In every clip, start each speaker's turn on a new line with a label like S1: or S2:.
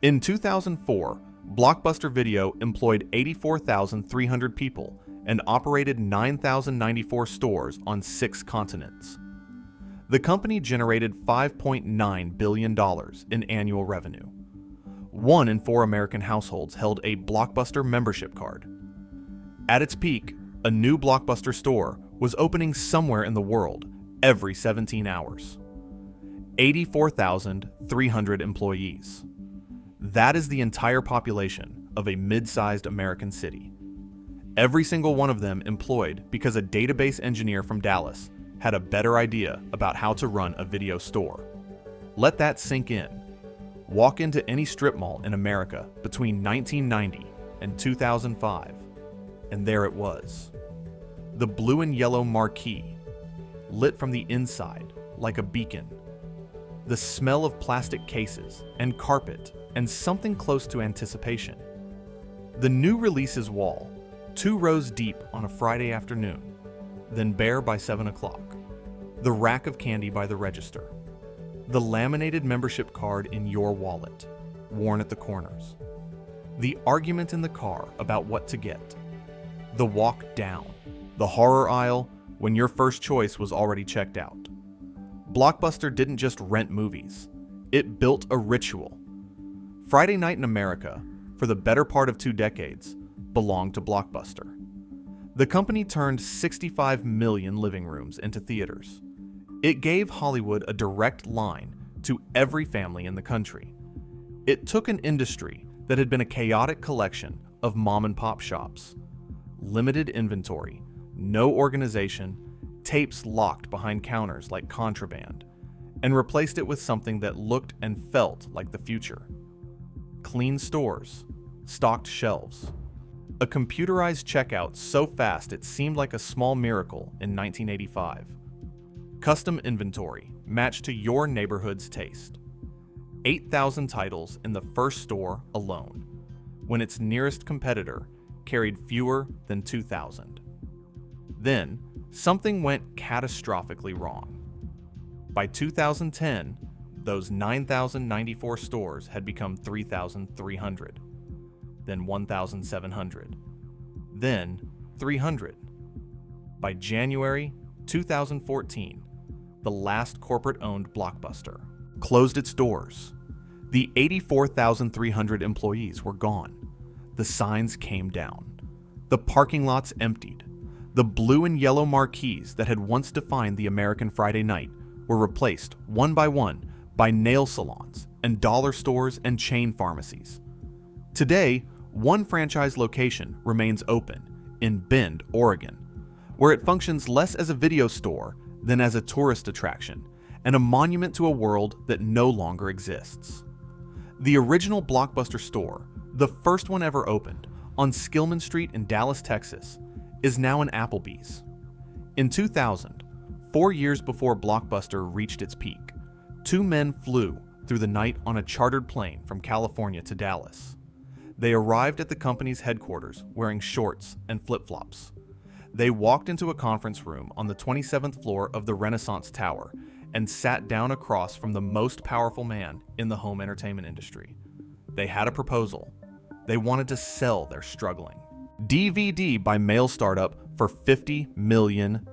S1: In 2004, Blockbuster Video employed 84,300 people and operated 9,094 stores on 6 continents. The company generated $5.9 billion in annual revenue. 1 in 4 American households held a Blockbuster membership card. At its peak, a new Blockbuster store was opening somewhere in the world every 17 hours. 84,300 employees. That is the entire population of a mid-sized American city. Every single one of them employed because a database engineer from Dallas had a better idea about how to run a video store. Let that sink in. Walk into any strip mall in America between 1990 and 2005, and there it was. The blue and yellow marquee, lit from the inside like a beacon. The smell of plastic cases and carpet and something close to anticipation. The new releases wall, 2 rows deep on a Friday afternoon, then bare by 7 o'clock. The rack of candy by the register. The laminated membership card in your wallet, worn at the corners. The argument in the car about what to get. The walk down. The horror aisle when your first choice was already checked out. Blockbuster didn't just rent movies. It built a ritual. Friday night in America, for the better part of 2 decades, belonged to Blockbuster. The company turned 65 million living rooms into theaters. It gave Hollywood a direct line to every family in the country. It took an industry that had been a chaotic collection of mom-and-pop shops. Limited inventory, no organization, tapes locked behind counters like contraband, and replaced it with something that looked and felt like the future. Clean stores, stocked shelves, a computerized checkout so fast it seemed like a small miracle in 1985. Custom inventory matched to your neighborhood's taste. 8,000 titles in the first store alone, when its nearest competitor carried fewer than 2,000. Then, something went catastrophically wrong. By 2010, those 9,094 stores had become 3,300, then 1,700, then 300. By January 2014, the last corporate-owned Blockbuster closed its doors. The 84,300 employees were gone. The signs came down. The parking lots emptied. The blue and yellow marquees that had once defined the American Friday night were replaced one by nail salons and dollar stores and chain pharmacies. Today, one franchise location remains open in Bend, Oregon, where it functions less as a video store than as a tourist attraction and a monument to a world that no longer exists. The original Blockbuster store, the first one ever opened, on Skillman Street in Dallas, Texas, is now an Applebee's. In 2000, 4 years before Blockbuster reached its peak, 2 men flew through the night on a chartered plane from California to Dallas. They arrived at the company's headquarters wearing shorts and flip-flops. They walked into a conference room on the 27th floor of the Renaissance Tower and sat down across from the most powerful man in the home entertainment industry. They had a proposal. They wanted to sell their struggling DVD by mail startup for $50 million.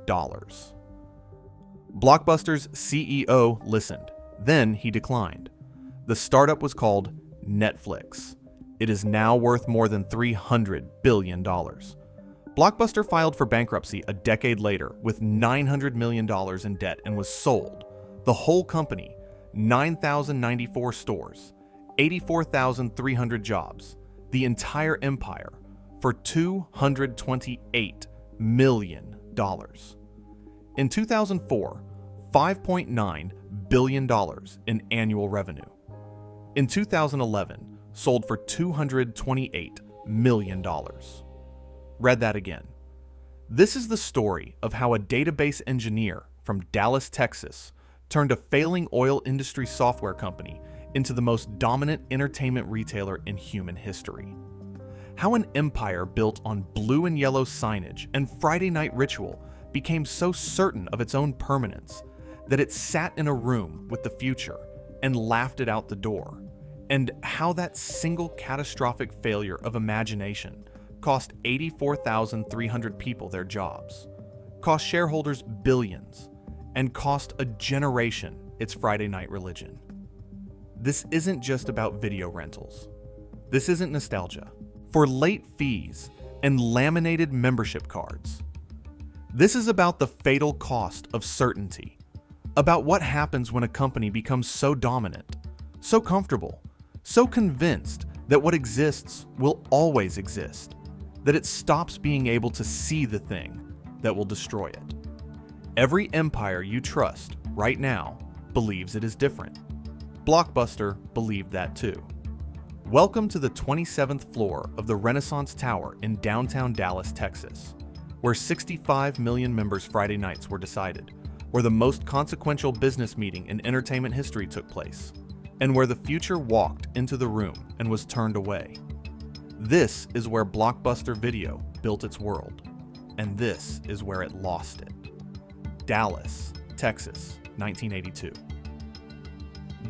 S1: Blockbuster's CEO listened. Then he declined. The startup was called Netflix. It is now worth more than $300 billion. Blockbuster filed for bankruptcy a decade later with $900 million in debt and was sold. The whole company, 9,094 stores, 84,300 jobs, the entire empire, for $228 million. In 2004, $5.9 billion in annual revenue. In 2011, sold for $228 million. Read that again. This is the story of how a database engineer from Dallas, Texas, turned a failing oil industry software company into the most dominant entertainment retailer in human history. How an empire built on blue and yellow signage and Friday night ritual became so certain of its own permanence that it sat in a room with the future and laughed it out the door, and how that single catastrophic failure of imagination cost 84,300 people their jobs, cost shareholders billions, and cost a generation its Friday night religion. This isn't just about video rentals. This isn't nostalgia for late fees and laminated membership cards. This is about the fatal cost of certainty, about what happens when a company becomes so dominant, so comfortable, so convinced that what exists will always exist, that it stops being able to see the thing that will destroy it. Every empire you trust right now believes it is different. Blockbuster believed that too. Welcome to the 27th floor of the Renaissance Tower in downtown Dallas, Texas, where 65 million members Friday nights were decided, where the most consequential business meeting in entertainment history took place, and where the future walked into the room and was turned away. This is where Blockbuster Video built its world, and this is where it lost it. Dallas, Texas, 1982.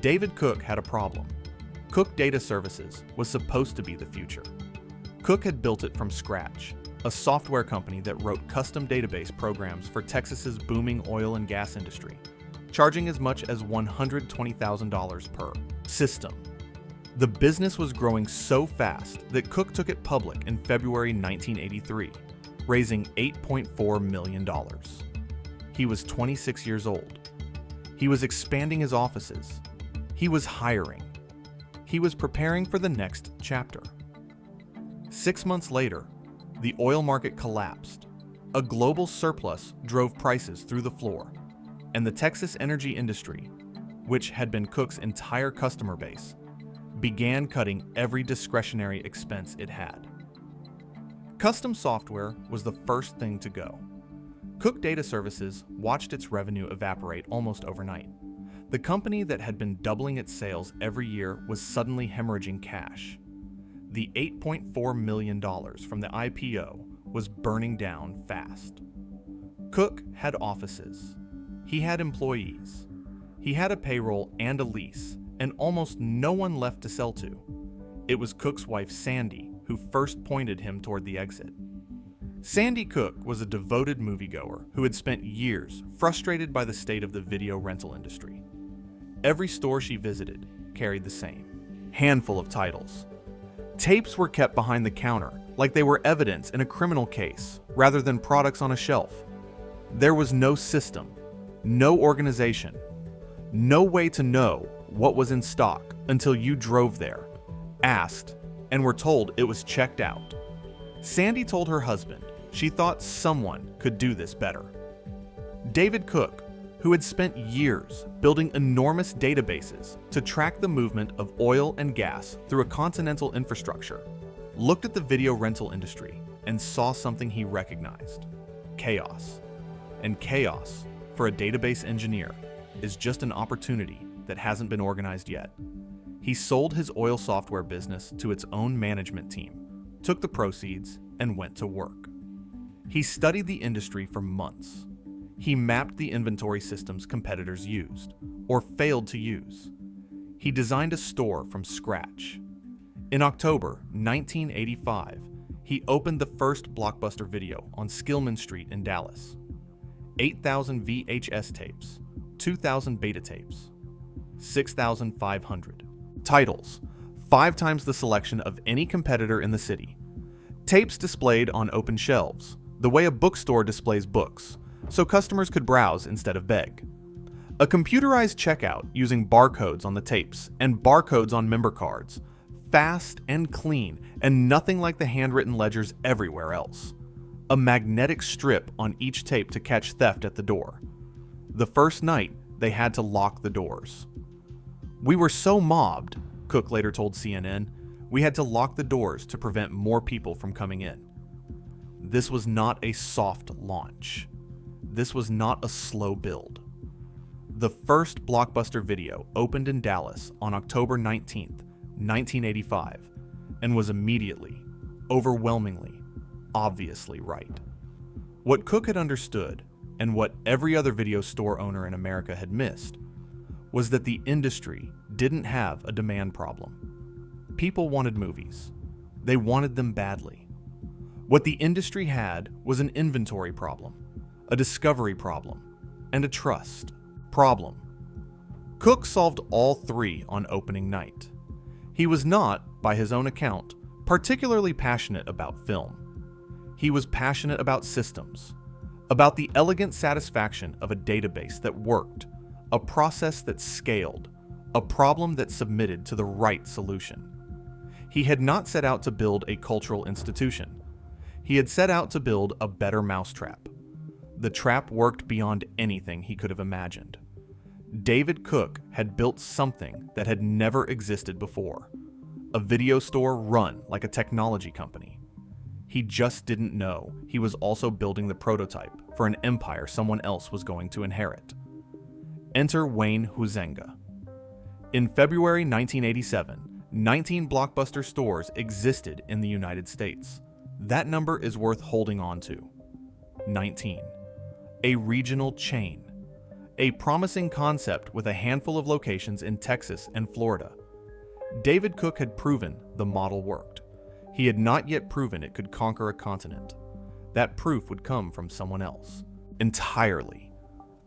S1: David Cook had a problem. Cook Data Services was supposed to be the future. Cook had built it from scratch, a software company that wrote custom database programs for Texas's booming oil and gas industry, charging as much as $120,000 per system. The business was growing so fast that Cook took it public in February 1983, raising $8.4 million. He was 26 years old. He was expanding his offices. He was hiring. He was preparing for the next chapter. 6 months later, the oil market collapsed. A global surplus drove prices through the floor, and the Texas energy industry, which had been Cook's entire customer base, began cutting every discretionary expense it had. Custom software was the first thing to go. Cook Data Services watched its revenue evaporate almost overnight. The company that had been doubling its sales every year was suddenly hemorrhaging cash. The $8.4 million from the IPO was burning down fast. Cook had offices. He had employees. He had a payroll and a lease, and almost no one left to sell to. It was Cook's wife, Sandy, who first pointed him toward the exit. Sandy Cook was a devoted moviegoer who had spent years frustrated by the state of the video rental industry. Every store she visited carried the same handful of titles. Tapes were kept behind the counter like they were evidence in a criminal case rather than products on a shelf. There was no system, no organization, no way to know what was in stock until you drove there, asked, and were told it was checked out. Sandy told her husband she thought someone could do this better. David Cook, who had spent years building enormous databases to track the movement of oil and gas through a continental infrastructure, looked at the video rental industry and saw something he recognized: chaos. And chaos, for a database engineer, is just an opportunity that hasn't been organized yet. He sold his oil software business to its own management team, took the proceeds, and went to work. He studied the industry for months. He mapped the inventory systems competitors used, or failed to use. He designed a store from scratch. In October 1985, he opened the first Blockbuster Video on Skillman Street in Dallas. 8,000 VHS tapes, 2,000 beta tapes, 6,500 titles, 5 times the selection of any competitor in the city. Tapes displayed on open shelves, the way a bookstore displays books, so customers could browse instead of beg. A computerized checkout using barcodes on the tapes and barcodes on member cards, fast and clean and nothing like the handwritten ledgers everywhere else. A magnetic strip on each tape to catch theft at the door. The first night, they had to lock the doors. "We were so mobbed," Cook later told CNN, "we had to lock the doors to prevent more people from coming in." This was not a soft launch. This was not a slow build. The first Blockbuster Video opened in Dallas on October 19th, 1985, and was immediately, overwhelmingly, obviously right. What Cook had understood, and what every other video store owner in America had missed, was that the industry didn't have a demand problem. People wanted movies. They wanted them badly. What the industry had was an inventory problem, a discovery problem, and a trust problem. Cook solved all three on opening night. He was not, by his own account, particularly passionate about film. He was passionate about systems, about the elegant satisfaction of a database that worked, a process that scaled, a problem that submitted to the right solution. He had not set out to build a cultural institution. He had set out to build a better mousetrap. The trap worked beyond anything he could have imagined. David Cook had built something that had never existed before, a video store run like a technology company. He just didn't know he was also building the prototype for an empire someone else was going to inherit. Enter Wayne Huizenga. In February 1987, 19 Blockbuster stores existed in the United States. That number is worth holding on to. 19. A regional chain. A promising concept with a handful of locations in Texas and Florida. David Cook had proven the model worked. He had not yet proven it could conquer a continent. That proof would come from someone else. Entirely.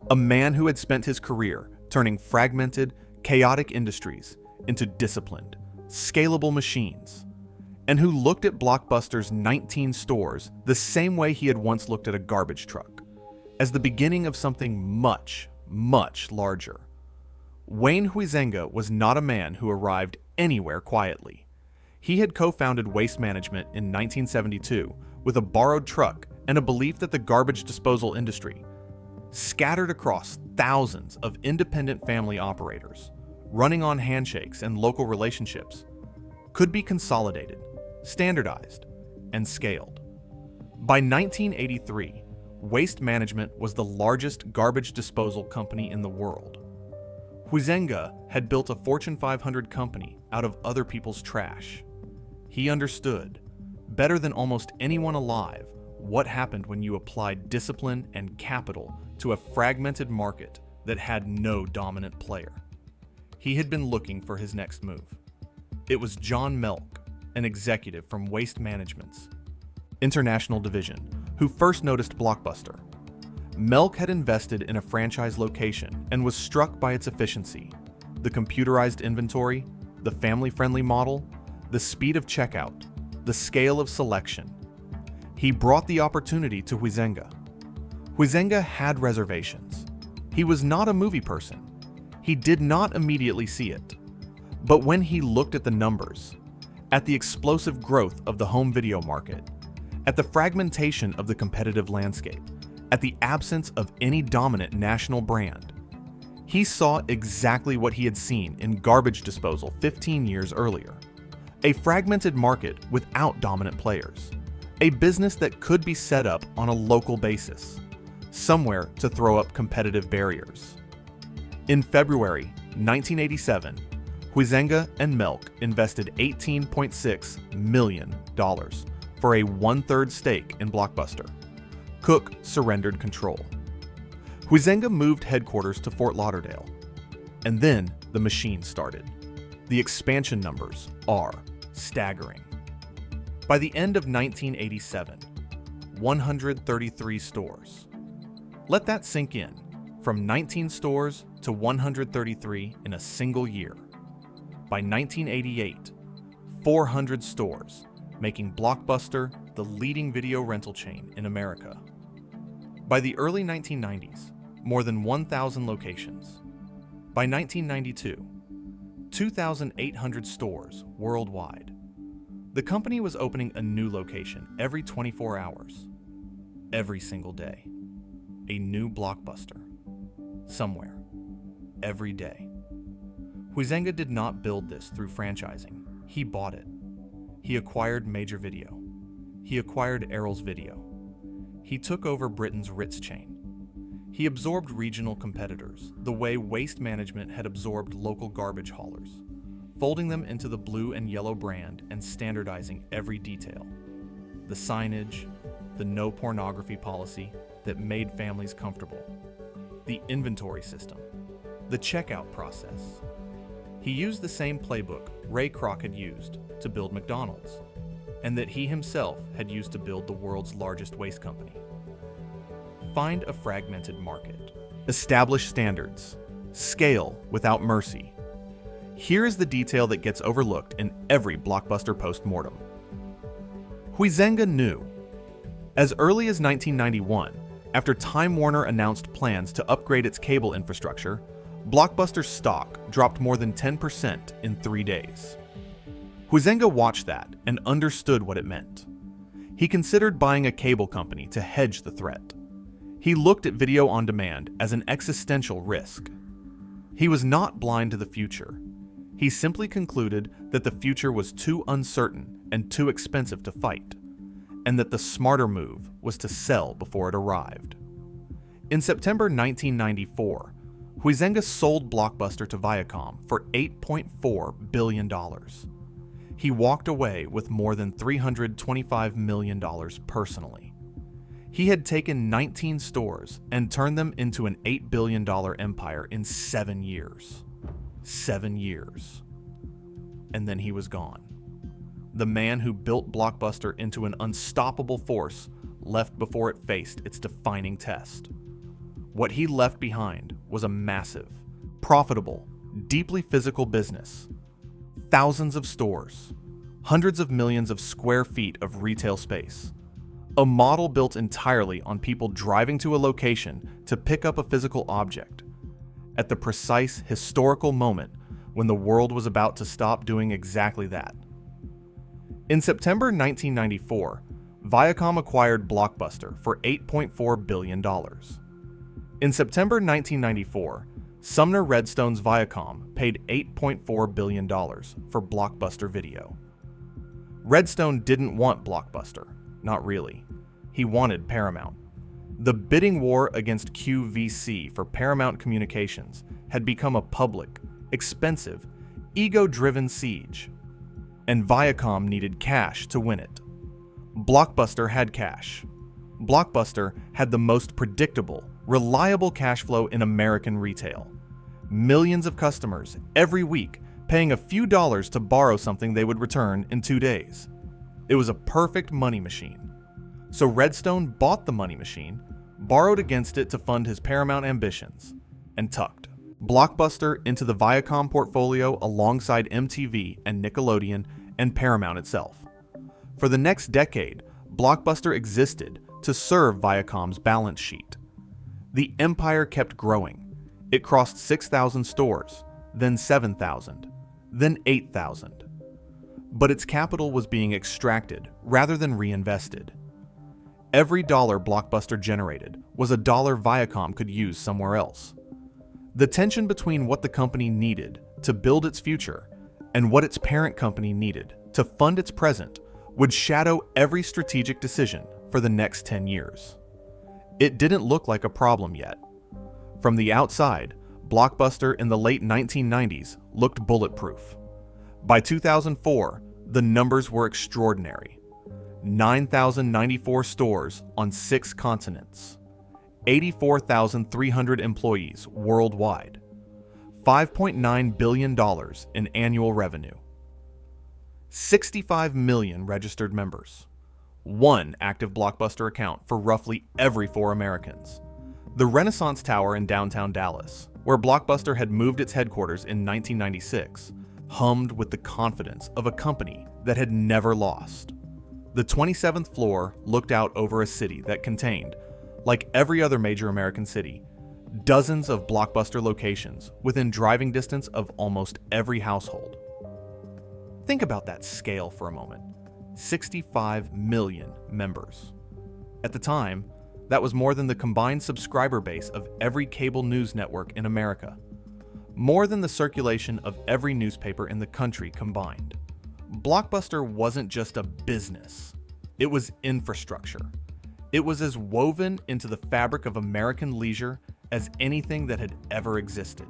S1: A man who had spent his career turning fragmented, chaotic industries into disciplined, scalable machines, and who looked at Blockbuster's 19 stores the same way he had once looked at a garbage truck, as the beginning of something much, much larger. Wayne Huizenga was not a man who arrived anywhere quietly. He had co-founded Waste Management in 1972 with a borrowed truck and a belief that the garbage disposal industry, scattered across thousands of independent family operators, running on handshakes and local relationships, could be consolidated, standardized, and scaled. By 1983, Waste Management was the largest garbage disposal company in the world. Huizenga had built a Fortune 500 company out of other people's trash. He understood, better than almost anyone alive, what happened when you applied discipline and capital to a fragmented market that had no dominant player. He had been looking for his next move. It was John Melk, an executive from Waste Management's international division, who first noticed Blockbuster. Melk had invested in a franchise location and was struck by its efficiency, the computerized inventory, the family-friendly model, the speed of checkout, the scale of selection. He brought the opportunity to Huizenga. Huizenga had reservations. He was not a movie person. He did not immediately see it. But when he looked at the numbers, at the explosive growth of the home video market, at the fragmentation of the competitive landscape, at the absence of any dominant national brand, he saw exactly what he had seen in garbage disposal 15 years earlier. A fragmented market without dominant players. A business that could be set up on a local basis, somewhere to throw up competitive barriers. In February 1987, Huizenga and Melk invested $18.6 million for a one-third stake in Blockbuster. Cook surrendered control. Huizenga moved headquarters to Fort Lauderdale. And then the machine started. The expansion numbers are staggering. By the end of 1987, 133 stores. Let that sink in. From 19 stores to 133 in a single year. By 1988, 400 stores, making Blockbuster the leading video rental chain in America. By the early 1990s, more than 1,000 locations. By 1992, 2,800 stores worldwide. The company was opening a new location every 24 hours. Every single day. A new Blockbuster. Somewhere. Every day. Huizenga did not build this through franchising. He bought it. He acquired Major Video. He acquired Errol's Video. He took over Britain's Ritz chain. He absorbed regional competitors, the way Waste Management had absorbed local garbage haulers, folding them into the blue and yellow brand and standardizing every detail. The signage, the no pornography policy that made families comfortable, the inventory system, the checkout process. He used the same playbook Ray Kroc had used to build McDonald's, and that he himself had used to build the world's largest waste company. Find a fragmented market. Establish standards. Scale without mercy. Here is the detail that gets overlooked in every Blockbuster post-mortem. Huizenga knew. As early as 1991, after Time Warner announced plans to upgrade its cable infrastructure, Blockbuster's stock dropped more than 10% in 3 days. Huizenga watched that and understood what it meant. He considered buying a cable company to hedge the threat. He looked at video on demand as an existential risk. He was not blind to the future. He simply concluded that the future was too uncertain and too expensive to fight, and that the smarter move was to sell before it arrived. In September 1994, Huizenga sold Blockbuster to Viacom for $8.4 billion. He walked away with more than $325 million personally. He had taken 19 stores and turned them into an $8 billion empire in 7 years. 7 years. And then he was gone. The man who built Blockbuster into an unstoppable force left before it faced its defining test. What he left behind was a massive, profitable, deeply physical business. Thousands of stores, hundreds of millions of square feet of retail space. A model built entirely on people driving to a location to pick up a physical object, at the precise historical moment when the world was about to stop doing exactly that. In September 1994, Viacom acquired Blockbuster for $8.4 billion. In September 1994, Sumner Redstone's Viacom paid $8.4 billion for Blockbuster Video. Redstone didn't want Blockbuster, not really. He wanted Paramount. The bidding war against QVC for Paramount Communications had become a public, expensive, ego-driven siege, and Viacom needed cash to win it. Blockbuster had cash. Blockbuster had the most predictable, reliable cash flow in American retail. Millions of customers every week paying a few dollars to borrow something they would return in 2 days. It was a perfect money machine. So Redstone bought the money machine, borrowed against it to fund his Paramount ambitions, and tucked Blockbuster into the Viacom portfolio alongside MTV and Nickelodeon and Paramount itself. For the next decade, Blockbuster existed to serve Viacom's balance sheet. The empire kept growing. It crossed 6,000 stores, then 7,000, then 8,000. But its capital was being extracted rather than reinvested. Every dollar Blockbuster generated was a dollar Viacom could use somewhere else. The tension between what the company needed to build its future and what its parent company needed to fund its present would shadow every strategic decision for the next 10 years. It didn't look like a problem yet. From the outside, Blockbuster in the late 1990s looked bulletproof. By 2004, the numbers were extraordinary. 9,094 stores on 6 continents. 84,300 employees worldwide. $5.9 billion in annual revenue. 65 million registered members. 1 active Blockbuster account for roughly every 4 Americans. The Renaissance Tower in downtown Dallas, where Blockbuster had moved its headquarters in 1996, hummed with the confidence of a company that had never lost. The 27th floor looked out over a city that contained, like every other major American city, dozens of Blockbuster locations within driving distance of almost every household. Think about that scale for a moment. 65 million members. At the time, that was more than the combined subscriber base of every cable news network in America. More than the circulation of every newspaper in the country combined. Blockbuster wasn't just a business. It was infrastructure. It was as woven into the fabric of American leisure as anything that had ever existed.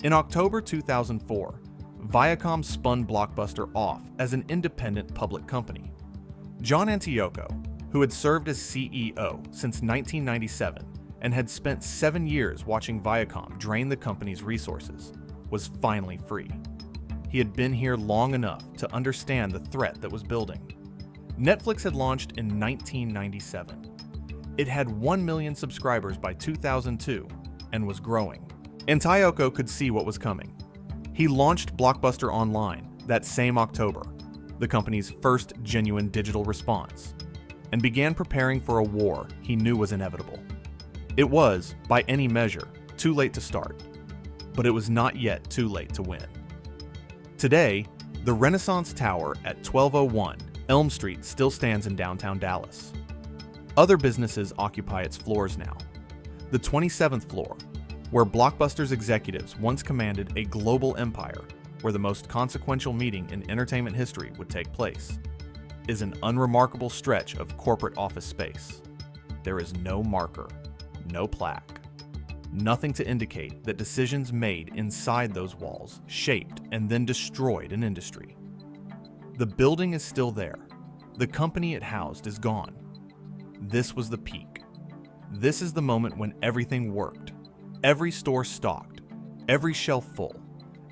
S1: In October 2004, Viacom spun Blockbuster off as an independent public company. John Antioco, who had served as CEO since 1997 and had spent 7 years watching Viacom drain the company's resources, was finally free. He had been here long enough to understand the threat that was building. Netflix had launched in 1997. It had 1 million subscribers by 2002 and was growing. And Tayoko could see what was coming. He launched Blockbuster Online that same October, the company's first genuine digital response, and began preparing for a war he knew was inevitable. It was, by any measure, too late to start, but it was not yet too late to win. Today, the Renaissance Tower at 1201 Elm Street still stands in downtown Dallas. Other businesses occupy its floors now. The 27th floor, where Blockbuster's executives once commanded a global empire where the most consequential meeting in entertainment history would take place, is an unremarkable stretch of corporate office space. There is no marker, no plaque, nothing to indicate that decisions made inside those walls shaped and then destroyed an industry. The building is still there. The company it housed is gone. This was the peak. This is the moment when everything worked. Every store stocked, every shelf full,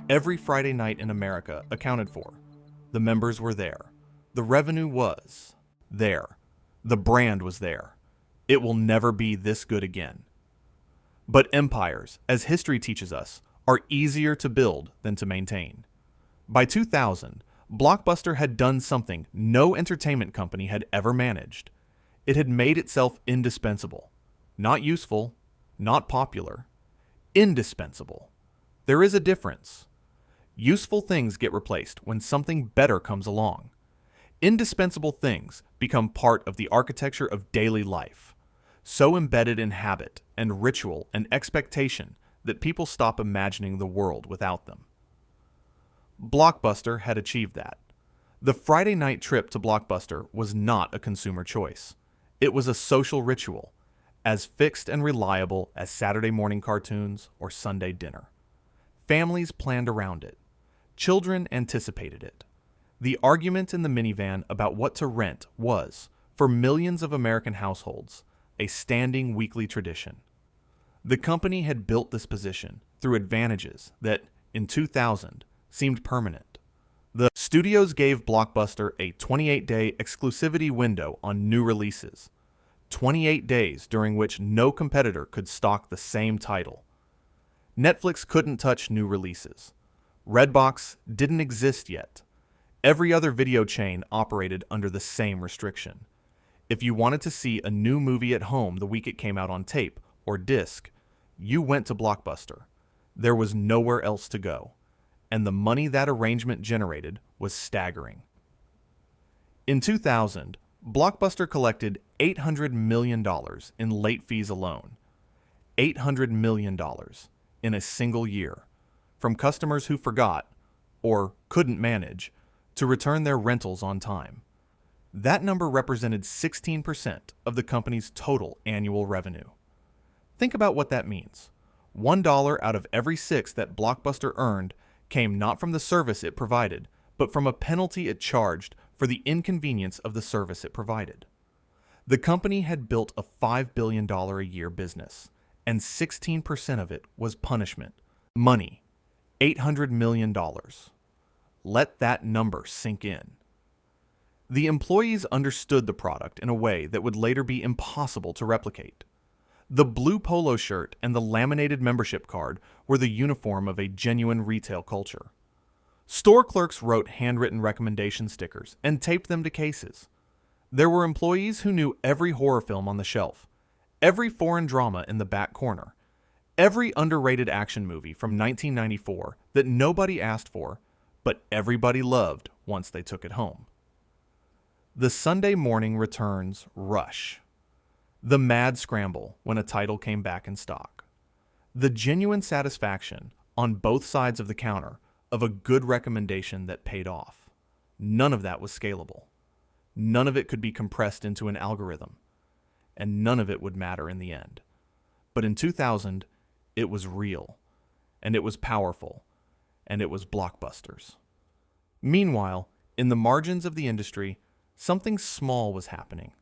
S1: every Friday night in America accounted for. The members were there. The revenue was there. The brand was there. It will never be this good again. But empires, as history teaches us, are easier to build than to maintain. By 2000, Blockbuster had done something no entertainment company had ever managed. It had made itself indispensable. Not useful, not popular. Indispensable. There is a difference. Useful things get replaced when something better comes along. Indispensable things become part of the architecture of daily life, so embedded in habit and ritual and expectation that people stop imagining the world without them. Blockbuster had achieved that. The Friday night trip to Blockbuster was not a consumer choice. It was a social ritual, as fixed and reliable as Saturday morning cartoons or Sunday dinner. Families planned around it. Children anticipated it. The argument in the minivan about what to rent was, for millions of American households, a standing weekly tradition. The company had built this position through advantages that, in 2000, seemed permanent. The studios gave Blockbuster a 28-day exclusivity window on new releases. 28 days during which no competitor could stock the same title. Netflix couldn't touch new releases. Redbox didn't exist yet. Every other video chain operated under the same restriction. If you wanted to see a new movie at home the week it came out on tape or disc, you went to Blockbuster. There was nowhere else to go, and the money that arrangement generated was staggering. In 2000, Blockbuster collected $800 million in late fees alone. $800 million in a single year from customers who forgot, or couldn't manage, to return their rentals on time. That number represented 16% of the company's total annual revenue. Think about what that means. $1 out of every 6 that Blockbuster earned came not from the service it provided, but from a penalty it charged for the inconvenience of the service it provided. The company had built a $5 billion a year business, and 16% of it was punishment. Money. $800 million. Let that number sink in. The employees understood the product in a way that would later be impossible to replicate. The blue polo shirt and the laminated membership card were the uniform of a genuine retail culture. Store clerks wrote handwritten recommendation stickers and taped them to cases. There were employees who knew every horror film on the shelf, every foreign drama in the back corner, every underrated action movie from 1994 that nobody asked for, but everybody loved once they took it home. The Sunday morning returns rush. The mad scramble when a title came back in stock. The genuine satisfaction on both sides of the counter of a good recommendation that paid off. None of that was scalable. None of it could be compressed into an algorithm. And none of it would matter in the end. But in 2000, it was real. And it was powerful. And it was Blockbusters. Meanwhile, in the margins of the industry, something small was happening.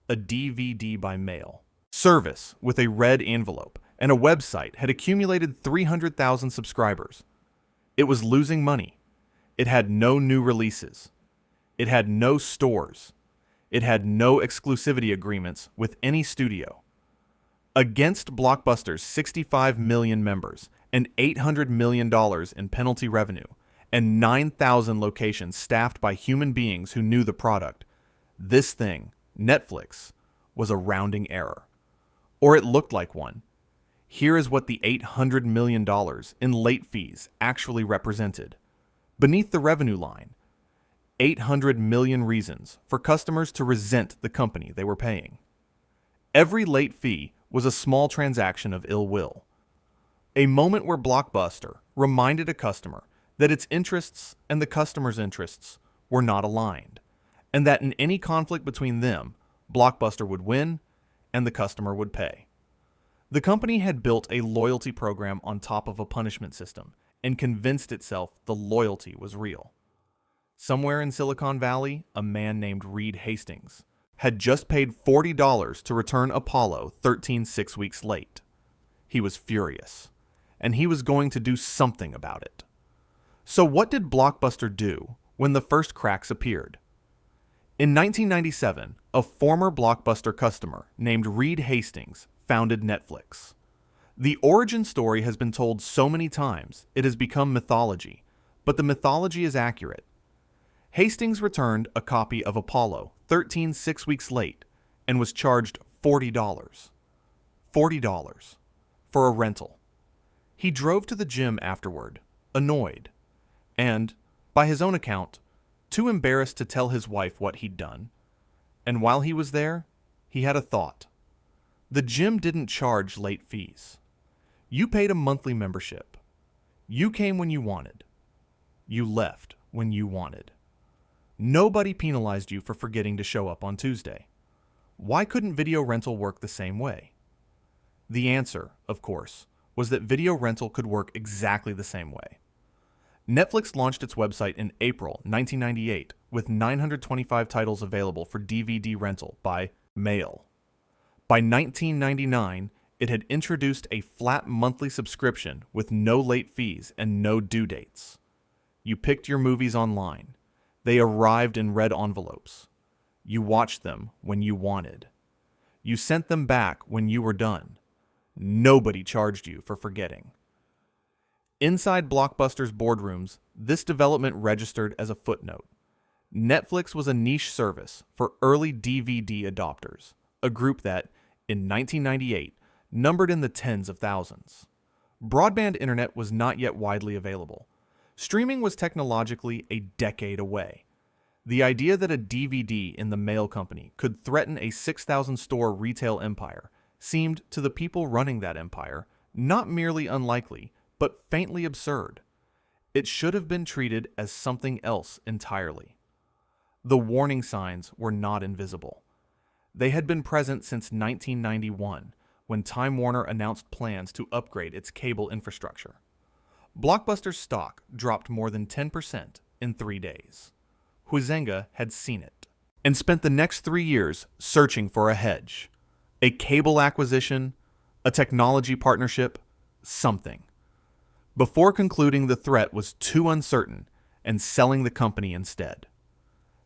S1: A DVD by mail. Service with a red envelope and a website had accumulated 300,000 subscribers. It was losing money. It had no new releases. It had no stores. It had no exclusivity agreements with any studio. Against Blockbuster's 65 million members and $800 million in penalty revenue and 9,000 locations staffed by human beings who knew the product, this thing, Netflix, was a rounding error. Or it looked like one. Here is what the $800 million in late fees actually represented. Beneath the revenue line, 800 million reasons for customers to resent the company they were paying. Every late fee was a small transaction of ill will. A moment where Blockbuster reminded a customer that its interests and the customer's interests were not aligned, and that in any conflict between them, Blockbuster would win and the customer would pay. The company had built a loyalty program on top of a punishment system and convinced itself the loyalty was real. Somewhere in Silicon Valley, a man named Reed Hastings had just paid $40 to return Apollo 13 6 weeks late. He was furious, and he was going to do something about it. So what did Blockbuster do when the first cracks appeared? In 1997, a former Blockbuster customer named Reed Hastings founded Netflix. The origin story has been told so many times it has become mythology, but the mythology is accurate. Hastings returned a copy of Apollo 13 6 weeks late and was charged $40. $40 for a rental. He drove to the gym afterward, annoyed, and, by his own account, too embarrassed to tell his wife what he'd done. And while he was there, he had a thought. The gym didn't charge late fees. You paid a monthly membership. You came when you wanted. You left when you wanted. Nobody penalized you for forgetting to show up on Tuesday. Why couldn't video rental work the same way? The answer, of course, was that video rental could work exactly the same way. Netflix launched its website in April 1998 with 925 titles available for DVD rental by mail. By 1999, it had introduced a flat monthly subscription with no late fees and no due dates. You picked your movies online. They arrived in red envelopes. You watched them when you wanted. You sent them back when you were done. Nobody charged you for forgetting. Inside Blockbuster's boardrooms, this development registered as a footnote. Netflix was a niche service for early DVD adopters, a group that, in 1998, numbered in the tens of thousands. Broadband internet was not yet widely available. Streaming was technologically a decade away. The idea that a DVD in the mail company could threaten a 6,000-store retail empire seemed to the people running that empire not merely unlikely, but faintly absurd. It should have been treated as something else entirely. The warning signs were not invisible. They had been present since 1991, when Time Warner announced plans to upgrade its cable infrastructure. Blockbuster's stock dropped more than 10% in 3 days. Huizenga had seen it, and spent the next 3 years searching for a hedge. A cable acquisition, a technology partnership, something. Before concluding the threat was too uncertain and selling the company instead.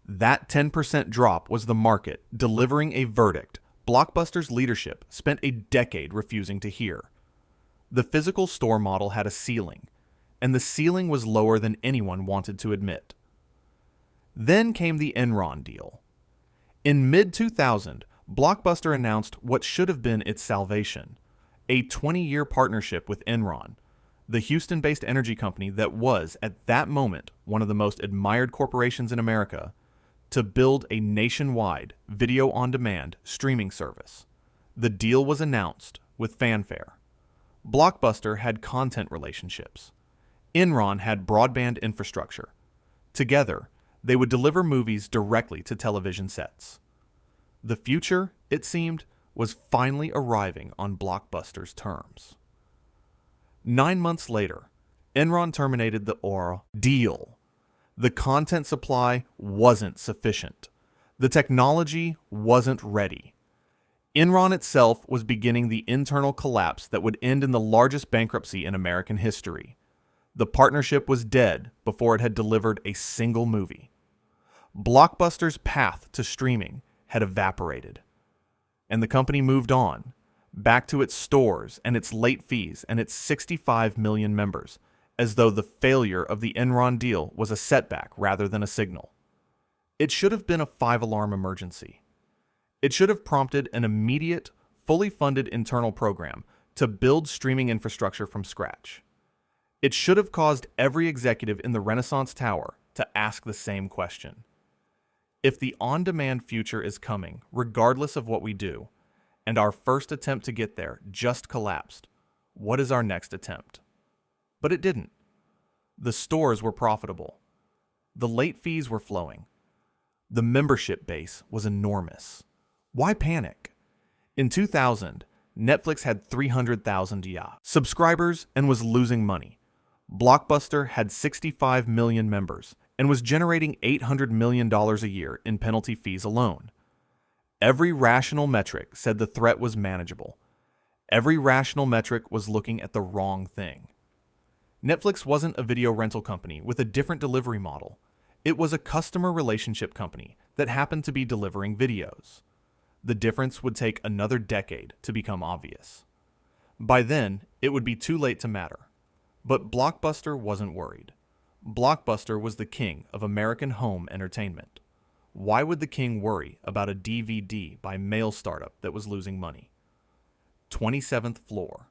S1: That 10% drop was the market delivering a verdict Blockbuster's leadership spent a decade refusing to hear. The physical store model had a ceiling, and the ceiling was lower than anyone wanted to admit. Then came the Enron deal. In mid-2000, Blockbuster announced what should have been its salvation, a 20-year partnership with Enron, the Houston-based energy company that was, at that moment, one of the most admired corporations in America, to build a nationwide video-on-demand streaming service. The deal was announced with fanfare. Blockbuster had content relationships. Enron had broadband infrastructure. Together, they would deliver movies directly to television sets. The future, it seemed, was finally arriving on Blockbuster's terms. 9 months later, Enron terminated the deal. The content supply wasn't sufficient. The technology wasn't ready. Enron itself was beginning the internal collapse that would end in the largest bankruptcy in American history. The partnership was dead before it had delivered a single movie. Blockbuster's path to streaming had evaporated, and the company moved on, back to its stores and its late fees and its 65 million members, as though the failure of the Enron deal was a setback rather than a signal. It should have been a 5-alarm emergency. It should have prompted an immediate, fully funded internal program to build streaming infrastructure from scratch. It should have caused every executive in the Renaissance Tower to ask the same question. If the on-demand future is coming, regardless of what we do, and our first attempt to get there just collapsed, what is our next attempt? But it didn't. The stores were profitable. The late fees were flowing. The membership base was enormous. Why panic? In 2000, Netflix had 300,000 subscribers and was losing money. Blockbuster had 65 million members and was generating $800 million a year in penalty fees alone. Every rational metric said the threat was manageable. Every rational metric was looking at the wrong thing. Netflix wasn't a video rental company with a different delivery model. It was a customer relationship company that happened to be delivering videos. The difference would take another decade to become obvious. By then, it would be too late to matter. But Blockbuster wasn't worried. Blockbuster was the king of American home entertainment. Why would the king worry about a DVD by mail startup that was losing money? 27th floor,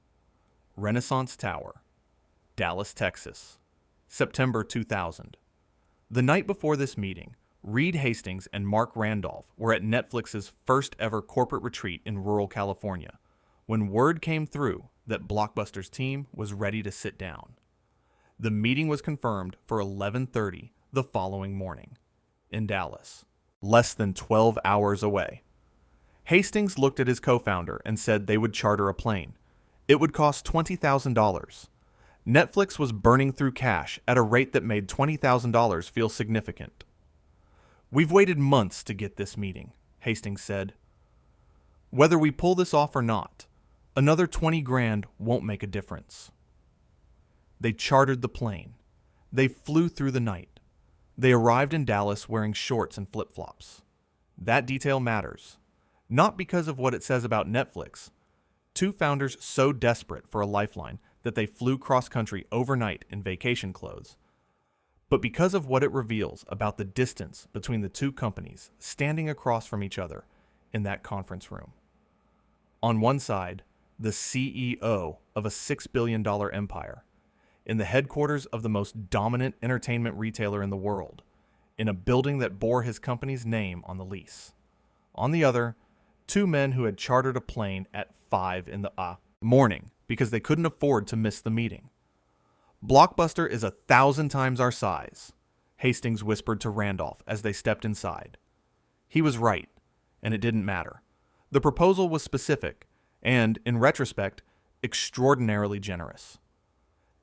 S1: Renaissance Tower, Dallas, Texas, September 2000. The night before this meeting, Reed Hastings and Mark Randolph were at Netflix's first ever corporate retreat in rural California when word came through that Blockbuster's team was ready to sit down. The meeting was confirmed for 11:30 the following morning in Dallas, less than 12 hours away. Hastings looked at his co-founder and said they would charter a plane. It would cost $20,000. Netflix was burning through cash at a rate that made $20,000 feel significant. "We've waited months to get this meeting," Hastings said. "Whether we pull this off or not, another 20 grand won't make a difference." They chartered the plane. They flew through the night. They arrived in Dallas wearing shorts and flip-flops. That detail matters. Not because of what it says about Netflix. Two founders so desperate for a lifeline that they flew cross-country overnight in vacation clothes, but because of what it reveals about the distance between the two companies standing across from each other in that conference room. On one side, the CEO of a $6 billion empire, in the headquarters of the most dominant entertainment retailer in the world, in a building that bore his company's name on the lease. On the other, two men who had chartered a plane at 5 in the morning because they couldn't afford to miss the meeting. "Blockbuster is 1,000 times our size," Hastings whispered to Randolph as they stepped inside. He was right, and it didn't matter. The proposal was specific and, in retrospect, extraordinarily generous.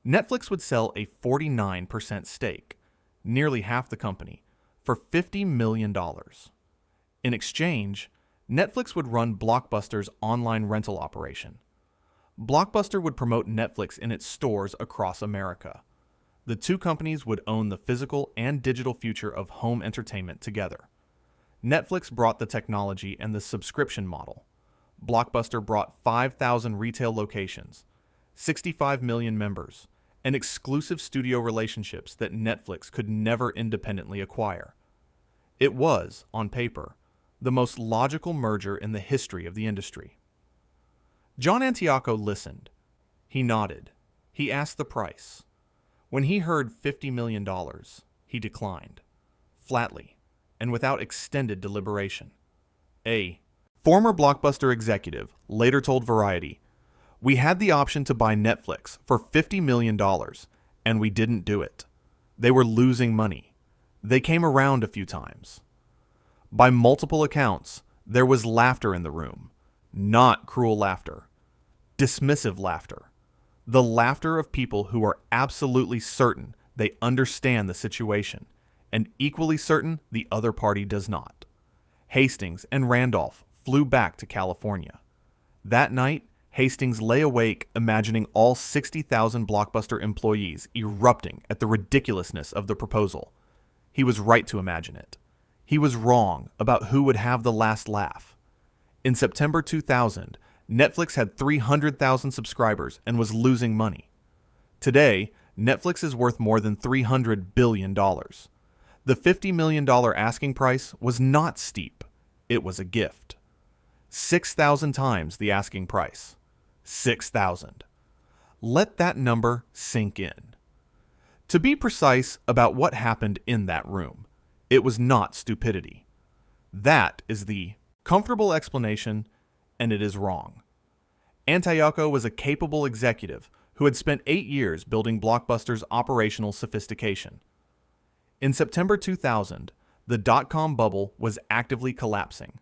S1: Netflix would sell a 49% stake, nearly half the company, for $50 million. In exchange, Netflix would run Blockbuster's online rental operation. Blockbuster would promote Netflix in its stores across America. The two companies would own the physical and digital future of home entertainment together. Netflix brought the technology and the subscription model. Blockbuster brought 5,000 retail locations, 65 million members, and exclusive studio relationships that Netflix could never independently acquire. It was, on paper, the most logical merger in the history of the industry. John Antioco listened. He nodded. He asked the price. When he heard $50 million, he declined, flatly, and without extended deliberation. A former Blockbuster executive later told Variety, "We had the option to buy Netflix for $50 million, and we didn't do it. They were losing money. They came around a few times." By multiple accounts, there was laughter in the room. Not cruel laughter. Dismissive laughter. The laughter of people who are absolutely certain they understand the situation, and equally certain the other party does not. Hastings and Randolph flew back to California. That night, Hastings lay awake imagining all 60,000 Blockbuster employees erupting at the ridiculousness of the proposal. He was right to imagine it. He was wrong about who would have the last laugh. In September 2000, Netflix had 300,000 subscribers and was losing money. Today, Netflix is worth more than $300 billion. The $50 million asking price was not steep. It was a gift. 6,000 times the asking price. 6,000. Let that number sink in. To be precise about what happened in that room, it was not stupidity. That is the comfortable explanation, and it is wrong. Antioco was a capable executive who had spent 8 years building Blockbuster's operational sophistication. In September 2000, the dot-com bubble was actively collapsing.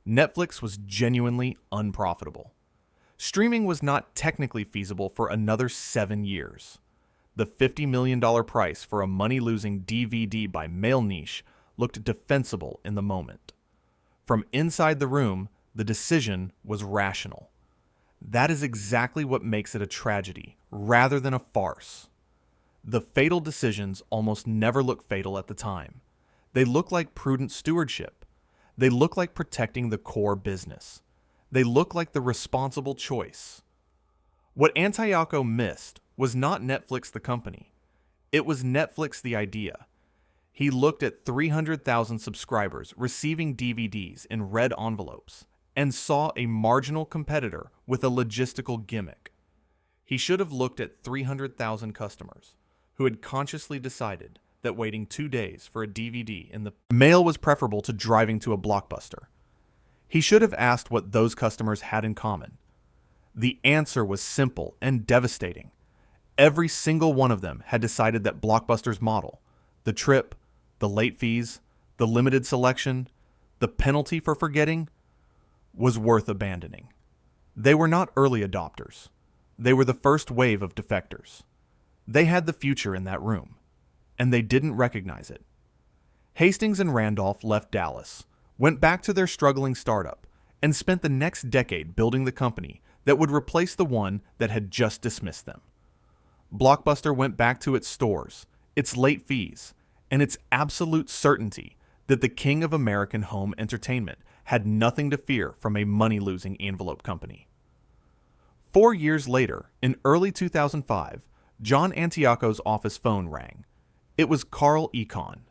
S1: Netflix was genuinely unprofitable. Streaming was not technically feasible for another 7 years. The $50 million price for a money-losing DVD by mail niche looked defensible in the moment. From inside the room, the decision was rational. That is exactly what makes it a tragedy, rather than a farce. The fatal decisions almost never look fatal at the time. They look like prudent stewardship. They look like protecting the core business. They look like the responsible choice. What Antioco missed was not Netflix the company. It was Netflix the idea. He looked at 300,000 subscribers receiving DVDs in red envelopes and saw a marginal competitor with a logistical gimmick. He should have looked at 300,000 customers who had consciously decided that waiting 2 days for a DVD in the mail was preferable to driving to a Blockbuster. He should have asked what those customers had in common. The answer was simple and devastating. Every single one of them had decided that Blockbuster's model, the trip, the late fees, the limited selection, the penalty for forgetting, was worth abandoning. They were not early adopters. They were the first wave of defectors. They had the future in that room, and they didn't recognize it. Hastings and Randolph left Dallas, went back to their struggling startup, and spent the next decade building the company that would replace the one that had just dismissed them. Blockbuster went back to its stores, its late fees, and its absolute certainty that the king of American home entertainment had nothing to fear from a money-losing envelope company. 4 years later, in early 2005, John Antioco's office phone rang. It was Carl Icahn.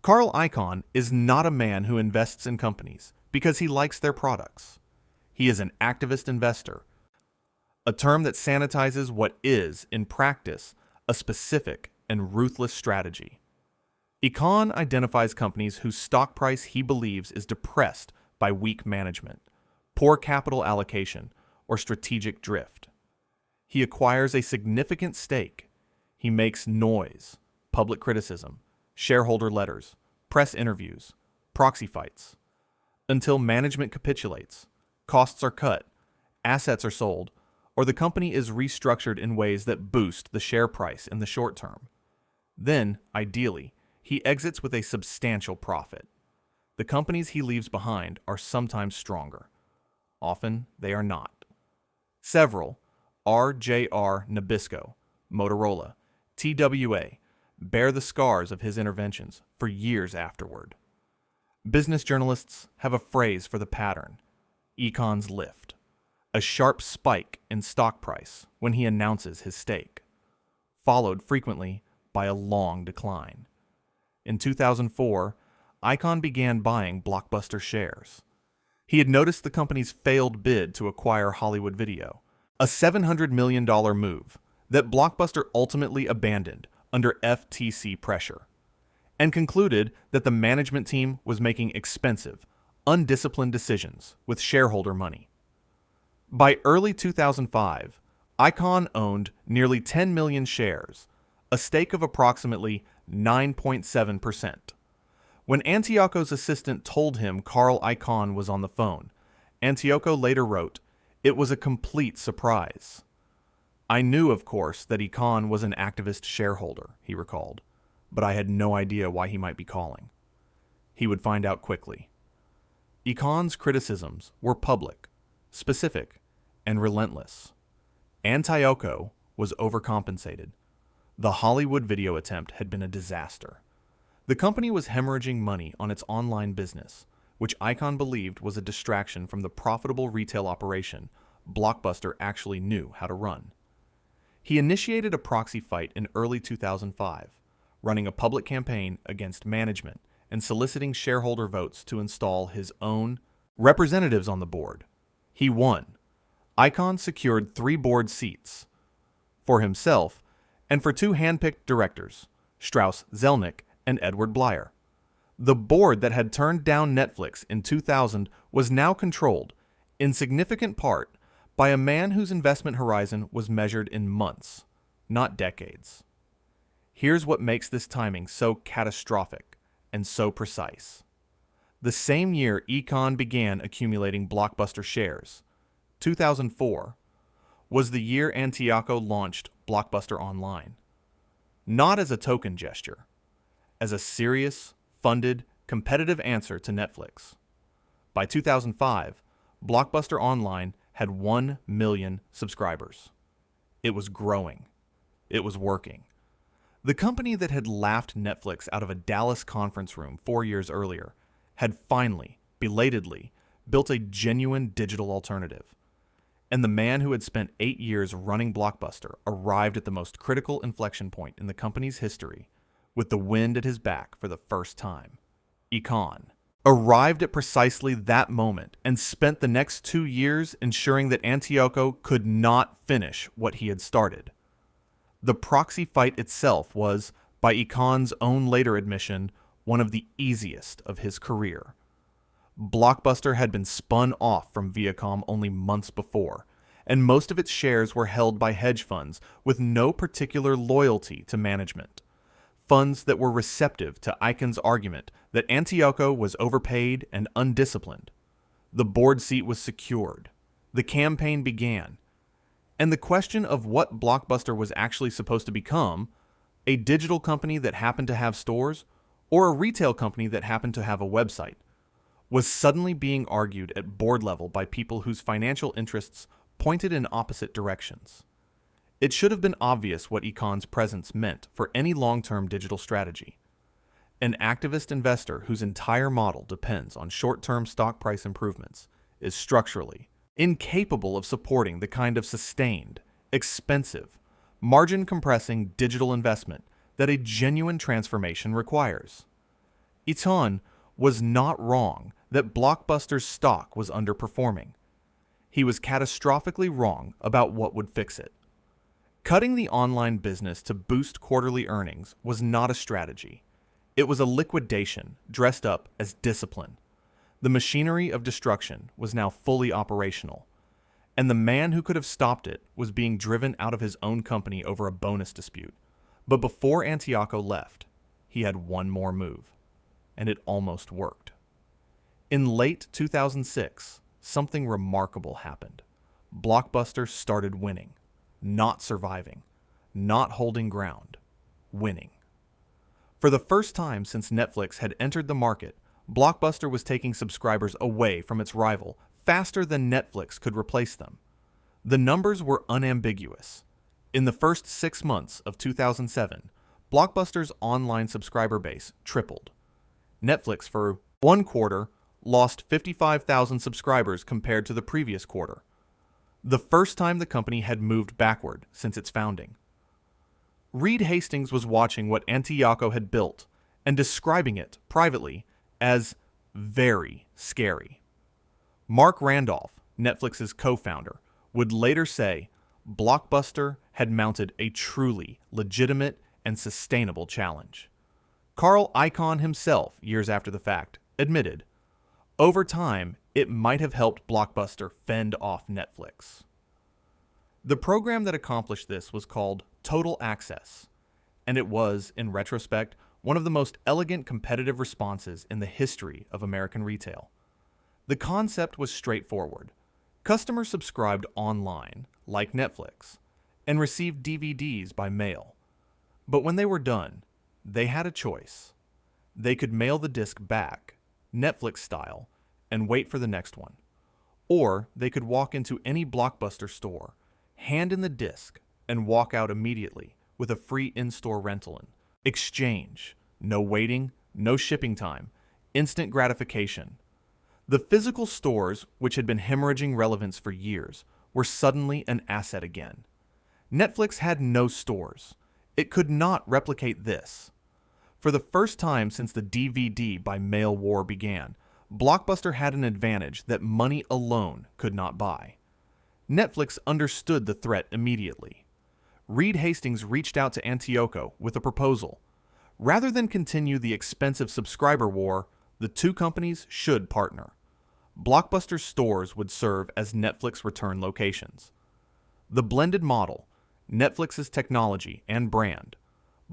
S1: Carl Icahn is not a man who invests in companies because he likes their products. He is an activist investor, a term that sanitizes what is, in practice, a specific and ruthless strategy. Icahn identifies companies whose stock price he believes is depressed by weak management, poor capital allocation, or strategic drift. He acquires a significant stake. He makes noise, public criticism, shareholder letters, press interviews, proxy fights, until management capitulates, costs are cut, assets are sold, or the company is restructured in ways that boost the share price in the short term. Then, ideally, he exits with a substantial profit. The companies he leaves behind are sometimes stronger. Often, they are not. Several, RJR Nabisco, Motorola, TWA, bear the scars of his interventions for years afterward. Business journalists have a phrase for the pattern: Icahn's lift, a sharp spike in stock price when he announces his stake, followed frequently by a long decline. In 2004, Icahn began buying Blockbuster shares. He had noticed the company's failed bid to acquire Hollywood Video, a $700 million move that Blockbuster ultimately abandoned under FTC pressure, and concluded that the management team was making expensive, undisciplined decisions with shareholder money. By early 2005, Icahn owned nearly 10 million shares, a stake of approximately 9.7%. When Antioco's assistant told him Carl Icahn was on the phone, Antioco later wrote, "It was a complete surprise. I knew, of course, that Icahn was an activist shareholder," he recalled, "but I had no idea why he might be calling." He would find out quickly. Icahn's criticisms were public, specific, and relentless. Antioco was overcompensated. The Hollywood video attempt had been a disaster. The company was hemorrhaging money on its online business, which Icahn believed was a distraction from the profitable retail operation Blockbuster actually knew how to run. He initiated a proxy fight in early 2005, running a public campaign against management and soliciting shareholder votes to install his own representatives on the board. He won. Icahn secured 3 board seats for himself and for 2 handpicked directors, Strauss Zelnick and Edward Blyer. The board that had turned down Netflix in 2000 was now controlled, in significant part, by a man whose investment horizon was measured in months, not decades. Here's what makes this timing so catastrophic and so precise. The same year Icahn began accumulating Blockbuster shares, 2004, was the year Antioco launched Blockbuster Online. Not as a token gesture, as a serious, funded, competitive answer to Netflix. By 2005, Blockbuster Online had 1 million subscribers. It was growing. It was working. The company that had laughed Netflix out of a Dallas conference room 4 years earlier had finally, belatedly, built a genuine digital alternative. And the man who had spent 8 years running Blockbuster arrived at the most critical inflection point in the company's history with the wind at his back for the first time. Icahn arrived at precisely that moment and spent the next 2 years ensuring that Antioco could not finish what he had started. The proxy fight itself was, by Icahn's own later admission, one of the easiest of his career. Blockbuster had been spun off from Viacom only months before, and most of its shares were held by hedge funds with no particular loyalty to management. Funds that were receptive to Icahn's argument that Antioco was overpaid and undisciplined. The board seat was secured. The campaign began. And the question of what Blockbuster was actually supposed to become, a digital company that happened to have stores, or a retail company that happened to have a website, was suddenly being argued at board level by people whose financial interests pointed in opposite directions. It should have been obvious what Icahn's presence meant for any long-term digital strategy. An activist investor whose entire model depends on short-term stock price improvements is structurally incapable of supporting the kind of sustained, expensive, margin-compressing digital investment that a genuine transformation requires. Icahn was not wrong that Blockbuster's stock was underperforming. He was catastrophically wrong about what would fix it. Cutting the online business to boost quarterly earnings was not a strategy. It was a liquidation dressed up as discipline. The machinery of destruction was now fully operational, and the man who could have stopped it was being driven out of his own company over a bonus dispute. But before Antioco left, he had one more move, and it almost worked. In late 2006, something remarkable happened. Blockbuster started winning. Not surviving, not holding ground, winning. For the first time since Netflix had entered the market, Blockbuster was taking subscribers away from its rival faster than Netflix could replace them. The numbers were unambiguous. In the first 6 months of 2007, Blockbuster's online subscriber base tripled. Netflix, for 1 quarter, lost 55,000 subscribers compared to the previous quarter. The first time the company had moved backward since its founding. Reed Hastings was watching what Antioco had built and describing it privately as very scary. Mark Randolph, Netflix's co-founder, would later say Blockbuster had mounted a truly legitimate and sustainable challenge. Carl Icahn himself, years after the fact, admitted, over time, it might have helped Blockbuster fend off Netflix. The program that accomplished this was called Total Access, and it was, in retrospect, one of the most elegant competitive responses in the history of American retail. The concept was straightforward. Customers subscribed online, like Netflix, and received DVDs by mail. But when they were done, they had a choice. They could mail the disc back, Netflix style, and wait for the next one. Or they could walk into any Blockbuster store, hand in the disc, and walk out immediately with a free in-store rental in exchange. No waiting, no shipping time, instant gratification. The physical stores, which had been hemorrhaging relevance for years, were suddenly an asset again. Netflix had no stores. It could not replicate this. For the first time since the DVD by mail war began, Blockbuster had an advantage that money alone could not buy. Netflix understood the threat immediately. Reed Hastings reached out to Antioco with a proposal. Rather than continue the expensive subscriber war, the two companies should partner. Blockbuster stores would serve as Netflix return locations. The blended model, Netflix's technology and brand,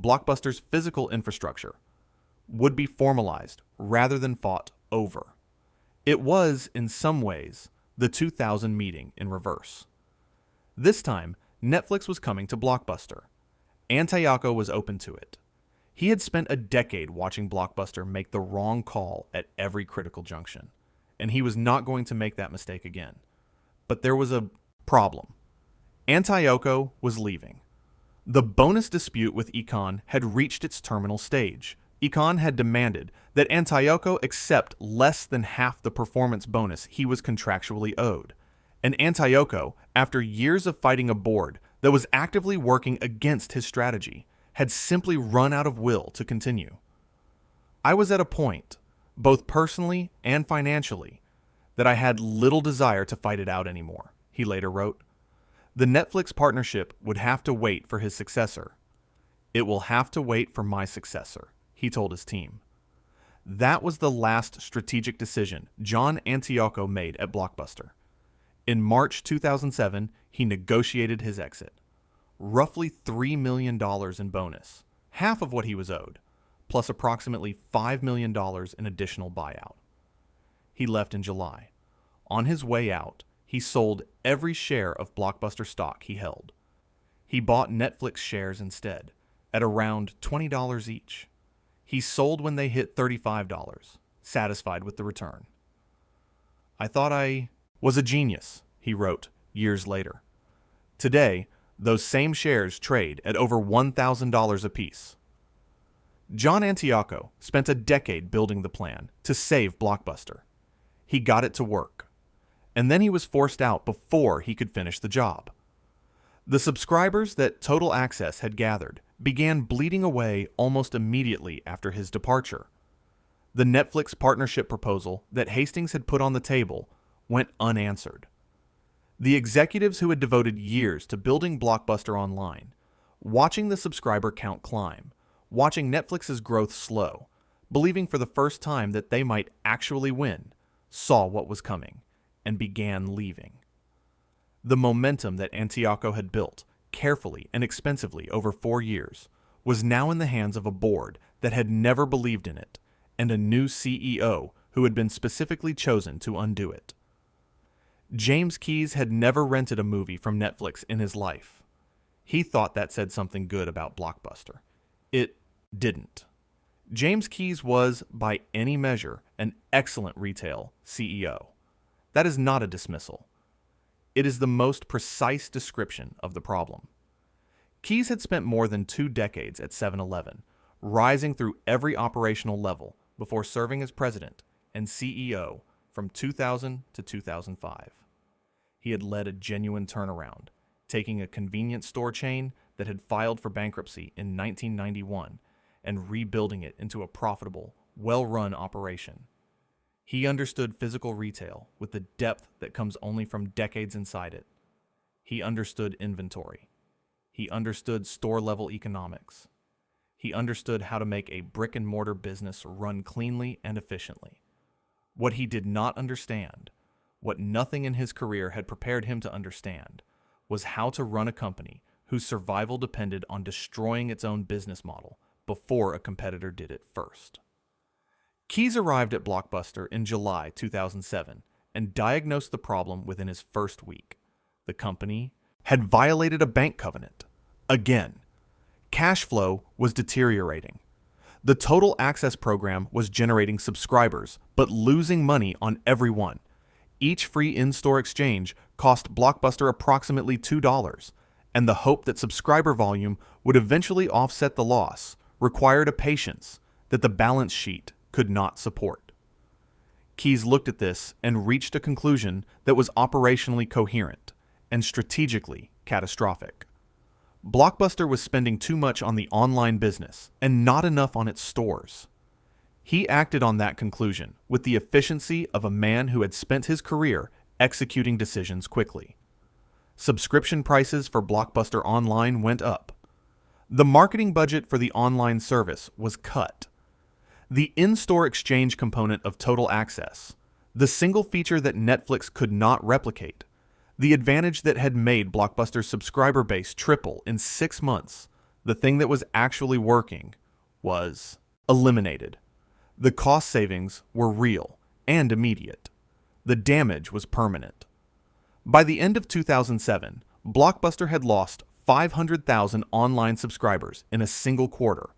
S1: Blockbuster's physical infrastructure, would be formalized rather than fought over. It was, in some ways, the 2000 meeting in reverse. This time, Netflix was coming to Blockbuster. Antioco was open to it. He had spent a decade watching Blockbuster make the wrong call at every critical junction, and he was not going to make that mistake again. But there was a problem. Antioco was leaving. The bonus dispute with Icahn had reached its terminal stage. Icahn had demanded that Antioco accept less than half the performance bonus he was contractually owed. And Antioco, after years of fighting a board that was actively working against his strategy, had simply run out of will to continue. I was at a point, both personally and financially, that I had little desire to fight it out anymore, he later wrote. The Netflix partnership would have to wait for his successor. It will have to wait for my successor, he told his team. That was the last strategic decision John Antioco made at Blockbuster. In March 2007, he negotiated his exit. Roughly $3 million in bonus, half of what he was owed, plus approximately $5 million in additional buyout. He left in July. On his way out, he sold every share of Blockbuster stock he held. He bought Netflix shares instead, at around $20 each. He sold when they hit $35, satisfied with the return. I thought I was a genius, he wrote years later. Today, those same shares trade at over $1,000 apiece. John Antioco spent a decade building the plan to save Blockbuster. He got it to work. And then he was forced out before he could finish the job. The subscribers that Total Access had gathered began bleeding away almost immediately after his departure. The Netflix partnership proposal that Hastings had put on the table went unanswered. The executives who had devoted years to building Blockbuster online, watching the subscriber count climb, watching Netflix's growth slow, believing for the first time that they might actually win, saw what was coming and began leaving. The momentum that Antioco had built, carefully and expensively over 4 years, was now in the hands of a board that had never believed in it, and a new CEO who had been specifically chosen to undo it. James Keyes had never rented a movie from Netflix in his life. He thought that said something good about Blockbuster. It didn't. James Keyes was, by any measure, an excellent retail CEO. That is not a dismissal. It is the most precise description of the problem. Keyes had spent more than 2 decades at 7-Eleven, rising through every operational level before serving as president and CEO from 2000 to 2005. He had led a genuine turnaround, taking a convenience store chain that had filed for bankruptcy in 1991 and rebuilding it into a profitable, well-run operation. He understood physical retail with the depth that comes only from decades inside it. He understood inventory. He understood store-level economics. He understood how to make a brick-and-mortar business run cleanly and efficiently. What he did not understand, what nothing in his career had prepared him to understand, was how to run a company whose survival depended on destroying its own business model before a competitor did it first. Keyes arrived at Blockbuster in July 2007 and diagnosed the problem within his first week. The company had violated a bank covenant. Again, cash flow was deteriorating. The Total Access program was generating subscribers, but losing money on every one. each free in-store exchange cost Blockbuster approximately $2, and the hope that subscriber volume would eventually offset the loss required a patience that the balance sheet could not support. Keyes looked at this and reached a conclusion that was operationally coherent and strategically catastrophic. Blockbuster was spending too much on the online business and not enough on its stores. He acted on that conclusion with the efficiency of a man who had spent his career executing decisions quickly. Subscription prices for Blockbuster Online went up. The marketing budget for the online service was cut. The in-store exchange component of Total Access, the single feature that Netflix could not replicate, the advantage that had made Blockbuster's subscriber base triple in 6 months, the thing that was actually working, was eliminated. The cost savings were real and immediate. The damage was permanent. By the end of 2007, Blockbuster had lost 500,000 online subscribers in a single quarter.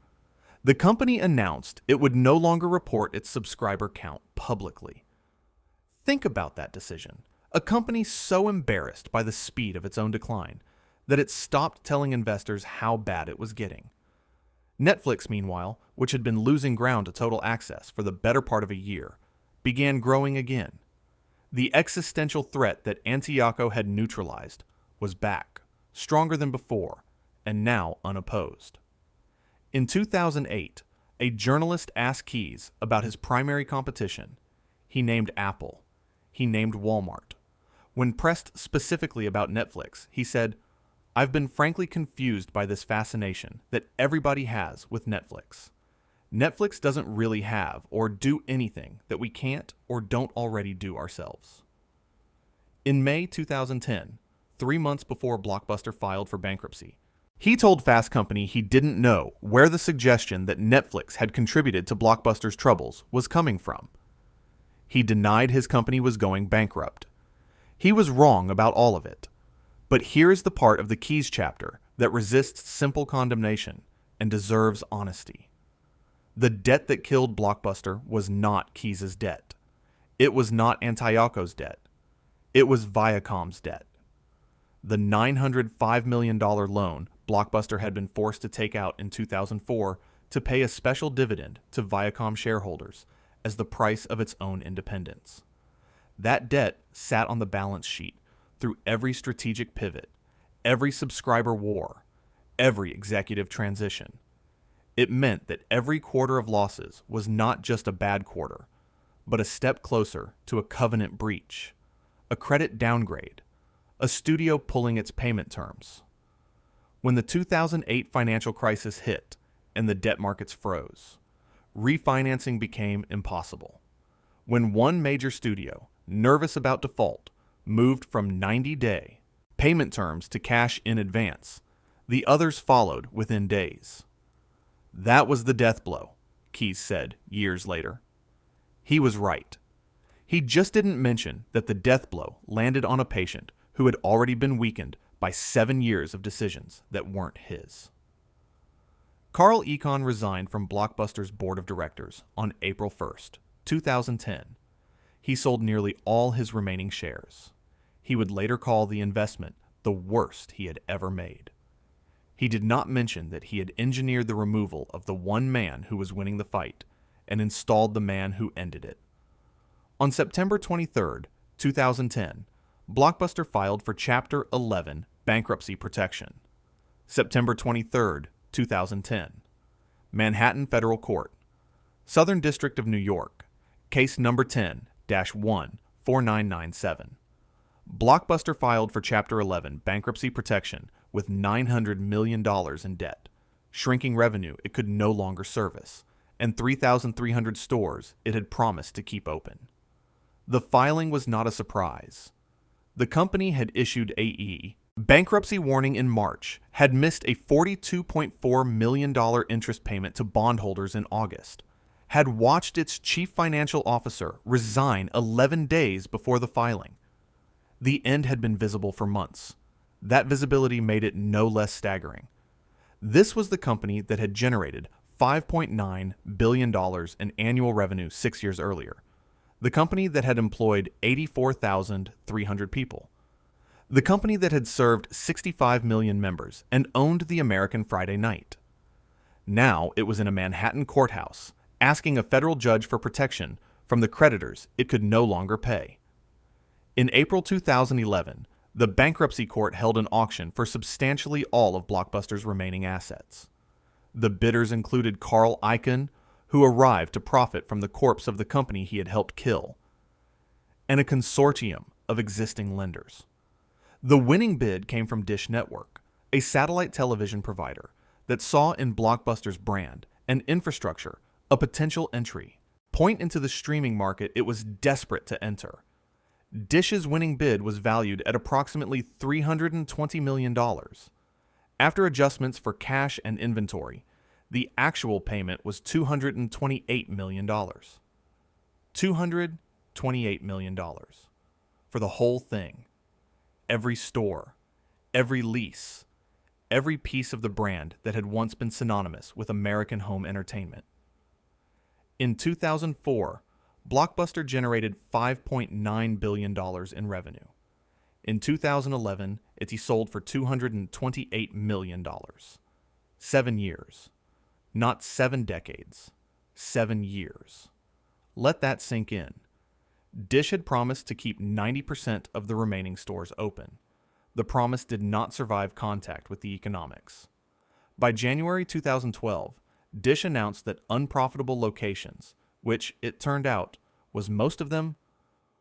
S1: The company announced it would no longer report its subscriber count publicly. Think about that decision. A company so embarrassed by the speed of its own decline that it stopped telling investors how bad it was getting. Netflix, meanwhile, which had been losing ground to Total Access for the better part of a year, began growing again. The existential threat that Antioco had neutralized was back, stronger than before, and now unopposed. In 2008, a journalist asked Keyes about his primary competition. He named Apple. He named Walmart. When pressed specifically about Netflix, he said, "I've been frankly confused by this fascination that everybody has with Netflix. Netflix doesn't really have or do anything that we can't or don't already do ourselves." In May 2010, 3 months before Blockbuster filed for bankruptcy, he told Fast Company he didn't know where the suggestion that Netflix had contributed to Blockbuster's troubles was coming from. He denied his company was going bankrupt. He was wrong about all of it. But here is the part of the Keyes chapter that resists simple condemnation and deserves honesty. The debt that killed Blockbuster was not Keyes' debt. It was not Antioco's debt. It was Viacom's debt. The $905 million loan Blockbuster had been forced to take out in 2004 to pay a special dividend to Viacom shareholders as the price of its own independence. That debt sat on the balance sheet through every strategic pivot, every subscriber war, every executive transition. It meant that every quarter of losses was not just a bad quarter, but a step closer to a covenant breach, a credit downgrade, a studio pulling its payment terms. When the 2008 financial crisis hit and the debt markets froze, refinancing became impossible. When one major studio, nervous about default, moved from 90-day payment terms to cash in advance, the others followed within days. That was the death blow, Keyes said years later. He was right. He just didn't mention that the death blow landed on a patient who had already been weakened by 7 years of decisions that weren't his. Carl Icahn resigned from Blockbuster's board of directors on April 1st, 2010. He sold nearly all his remaining shares. He would later call the investment the worst he had ever made. He did not mention that he had engineered the removal of the one man who was winning the fight and installed the man who ended it. On September 23, 2010, Blockbuster filed for Chapter 11 bankruptcy protection. September 23, 2010. Manhattan Federal Court. Southern District of New York. Case number 10-14997. Blockbuster filed for Chapter 11 bankruptcy protection with $900 million in debt, shrinking revenue it could no longer service, and 3,300 stores it had promised to keep open. The filing was not a surprise. The company had issued a bankruptcy warning in March, had missed a $42.4 million interest payment to bondholders in August, had watched its chief financial officer resign 11 days before the filing. The end had been visible for months. That visibility made it no less staggering. This was the company that had generated $5.9 billion in annual revenue 6 years earlier, the company that had employed 84,300 people, the company that had served 65 million members and owned the American Friday Night. Now it was in a Manhattan courthouse, asking a federal judge for protection from the creditors it could no longer pay. In April 2011, the bankruptcy court held an auction for substantially all of Blockbuster's remaining assets. The bidders included Carl Icahn, who arrived to profit from the corpse of the company he had helped kill, and a consortium of existing lenders. The winning bid came from Dish Network, a satellite television provider that saw in Blockbuster's brand and infrastructure a potential entry point into the streaming market it was desperate to enter. Dish's winning bid was valued at approximately $320 million. After adjustments for cash and inventory, the actual payment was $228 million. $228 million for the whole thing. Every store, every lease, every piece of the brand that had once been synonymous with American home entertainment. In 2004, Blockbuster generated $5.9 billion in revenue. In 2011, it sold for $228 million. 7 years. Not 7 decades. 7 years. Let that sink in. Dish had promised to keep 90% of the remaining stores open. The promise did not survive contact with the economics. By January 2012, Dish announced that unprofitable locations, which it turned out was most of them,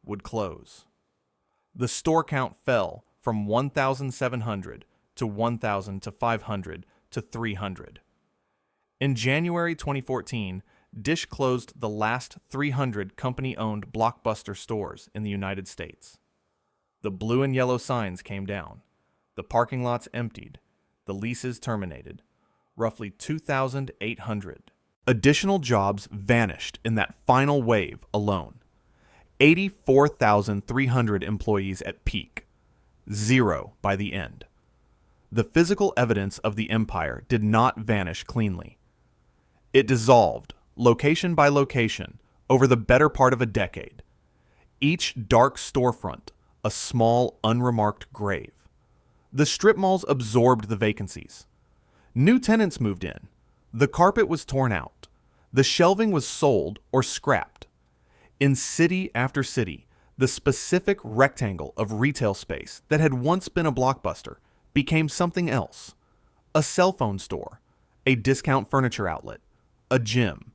S1: would close. The store count fell from 1,700 to 1,000 to 500 to 300. In January 2014, Dish closed the last 300 company-owned Blockbuster stores in the United States. The blue and yellow signs came down. The parking lots emptied. The leases terminated. Roughly 2,800. Additional jobs vanished in that final wave alone. 84,300 employees at peak. 0 by the end. The physical evidence of the empire did not vanish cleanly. It dissolved, location by location, over the better part of a decade. Each dark storefront, a small, unremarked grave. The strip malls absorbed the vacancies. New tenants moved in. The carpet was torn out. The shelving was sold or scrapped. In city after city, the specific rectangle of retail space that had once been a Blockbuster became something else. A cell phone store, a discount furniture outlet, a gym.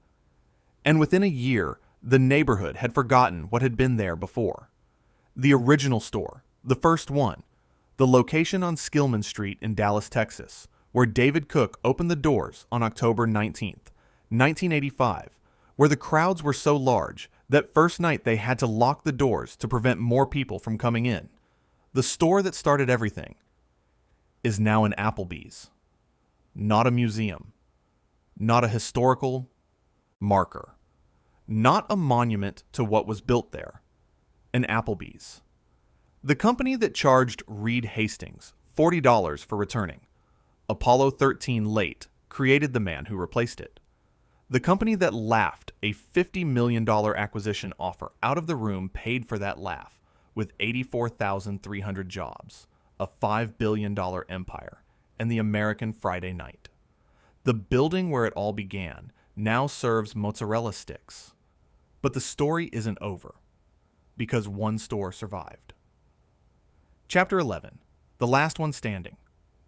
S1: And within a year, the neighborhood had forgotten what had been there before. The original store, the first one, the location on Skillman Street in Dallas, Texas, where David Cook opened the doors on October 19th, 1985, where the crowds were so large that first night they had to lock the doors to prevent more people from coming in. The store that started everything is now an Applebee's. Not a museum. Not a historical marker. Not a monument to what was built there. An Applebee's. The company that charged Reed Hastings $40 for returning, Apollo 13 late, created the man who replaced it. The company that laughed a $50 million acquisition offer out of the room paid for that laugh with 84,300 jobs, a $5 billion empire, and the American Friday Night. The building where it all began now serves mozzarella sticks. But the story isn't over, because one store survived. Chapter 11, The Last One Standing.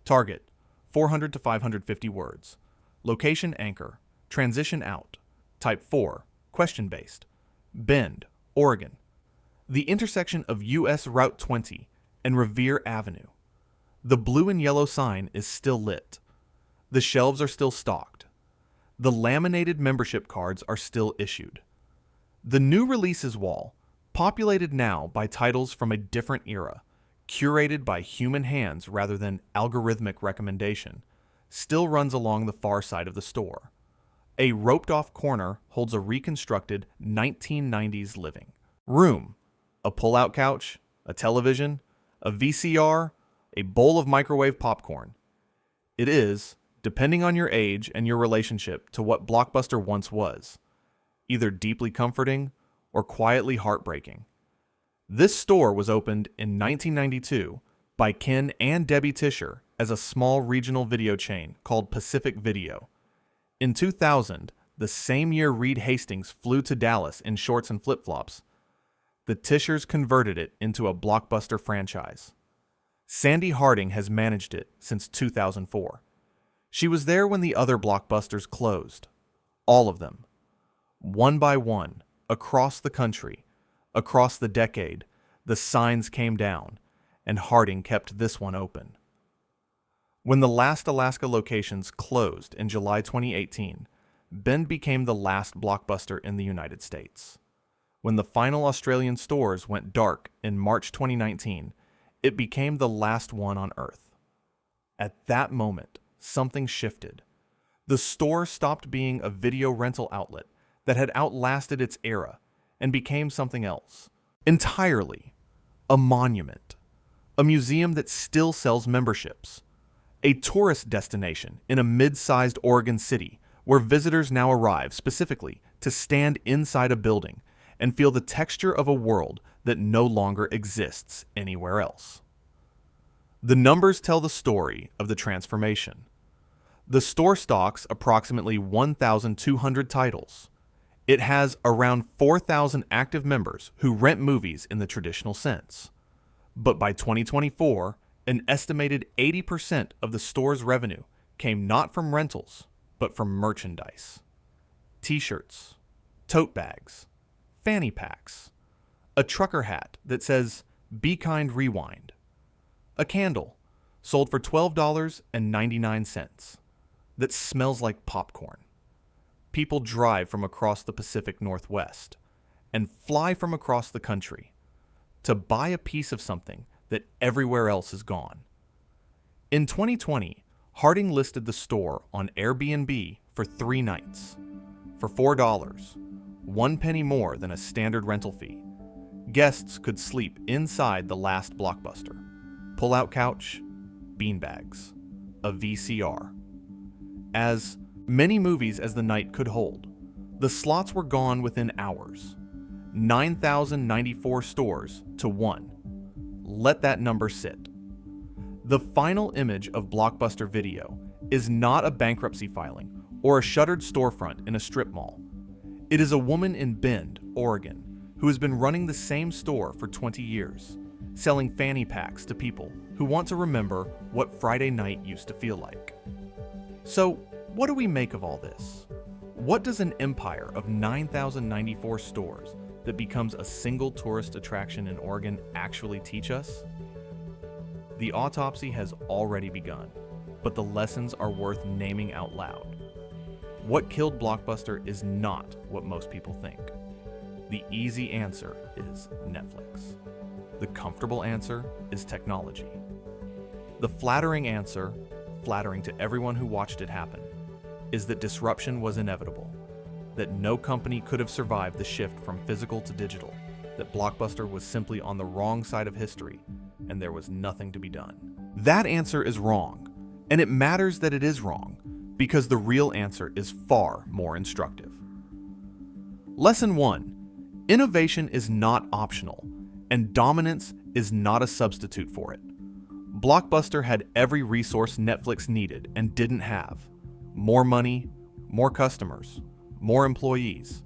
S1: Target, 400 to 550 words. Location anchor, transition out. Type 4, question-based. Bend, Oregon. The intersection of US Route 20 and Revere Avenue. The blue and yellow sign is still lit. The shelves are still stocked. The laminated membership cards are still issued. The new releases wall, populated now by titles from a different era, curated by human hands rather than algorithmic recommendation, still runs along the far side of the store. A roped-off corner holds a reconstructed 1990s living room, a pull-out couch, a television, a VCR, a bowl of microwave popcorn. It is, depending on your age and your relationship to what Blockbuster once was, either deeply comforting or quietly heartbreaking. This store was opened in 1992 by Ken and Debbie Tischer as a small regional video chain called Pacific Video. In 2000, the same year Reed Hastings flew to Dallas in shorts and flip-flops, the Tischers converted it into a Blockbuster franchise. Sandy Harding has managed it since 2004. She was there when the other Blockbusters closed. All of them. One by one, across the country, across the decade, the signs came down, and Harding kept this one open. When the last Alaska locations closed in July 2018, Bend became the last Blockbuster in the United States. When the final Australian stores went dark in March 2019, it became the last one on Earth. At that moment, something shifted. The store stopped being a video rental outlet that had outlasted its era and became something else. Entirely. A monument. A museum that still sells memberships. A tourist destination in a mid-sized Oregon city where visitors now arrive specifically to stand inside a building and feel the texture of a world that no longer exists anywhere else. The numbers tell the story of the transformation. The store stocks approximately 1,200 titles. It has around 4,000 active members who rent movies in the traditional sense. But by 2024, an estimated 80% of the store's revenue came not from rentals, but from merchandise. T-shirts, tote bags, fanny packs, a trucker hat that says, "Be Kind Rewind," a candle sold for $12.99 that smells like popcorn. People drive from across the Pacific Northwest and fly from across the country to buy a piece of something that everywhere else is gone. In 2020, Harding listed the store on Airbnb for 3 nights. For $4, 1 penny more than a standard rental fee, guests could sleep inside the last Blockbuster. Pull-out couch, beanbags, a VCR. As many movies as the night could hold, the slots were gone within hours. 9,094 stores to 1. Let that number sit. The final image of Blockbuster Video is not a bankruptcy filing or a shuttered storefront in a strip mall. It is a woman in Bend, Oregon, who has been running the same store for 20 years, selling fanny packs to people who want to remember what Friday night used to feel like. So, what do we make of all this? What does an empire of 9,094 stores that becomes a single tourist attraction in Oregon actually teach us? The autopsy has already begun, but the lessons are worth naming out loud. What killed Blockbuster is not what most people think. The easy answer is Netflix. The comfortable answer is technology. The flattering answer, flattering to everyone who watched it happen, is that disruption was inevitable, that no company could have survived the shift from physical to digital, that Blockbuster was simply on the wrong side of history, and there was nothing to be done. That answer is wrong, and it matters that it is wrong, because the real answer is far more instructive. Lesson 1. Innovation is not optional, and dominance is not a substitute for it. Blockbuster had every resource Netflix needed and didn't have. More money, more customers, more employees,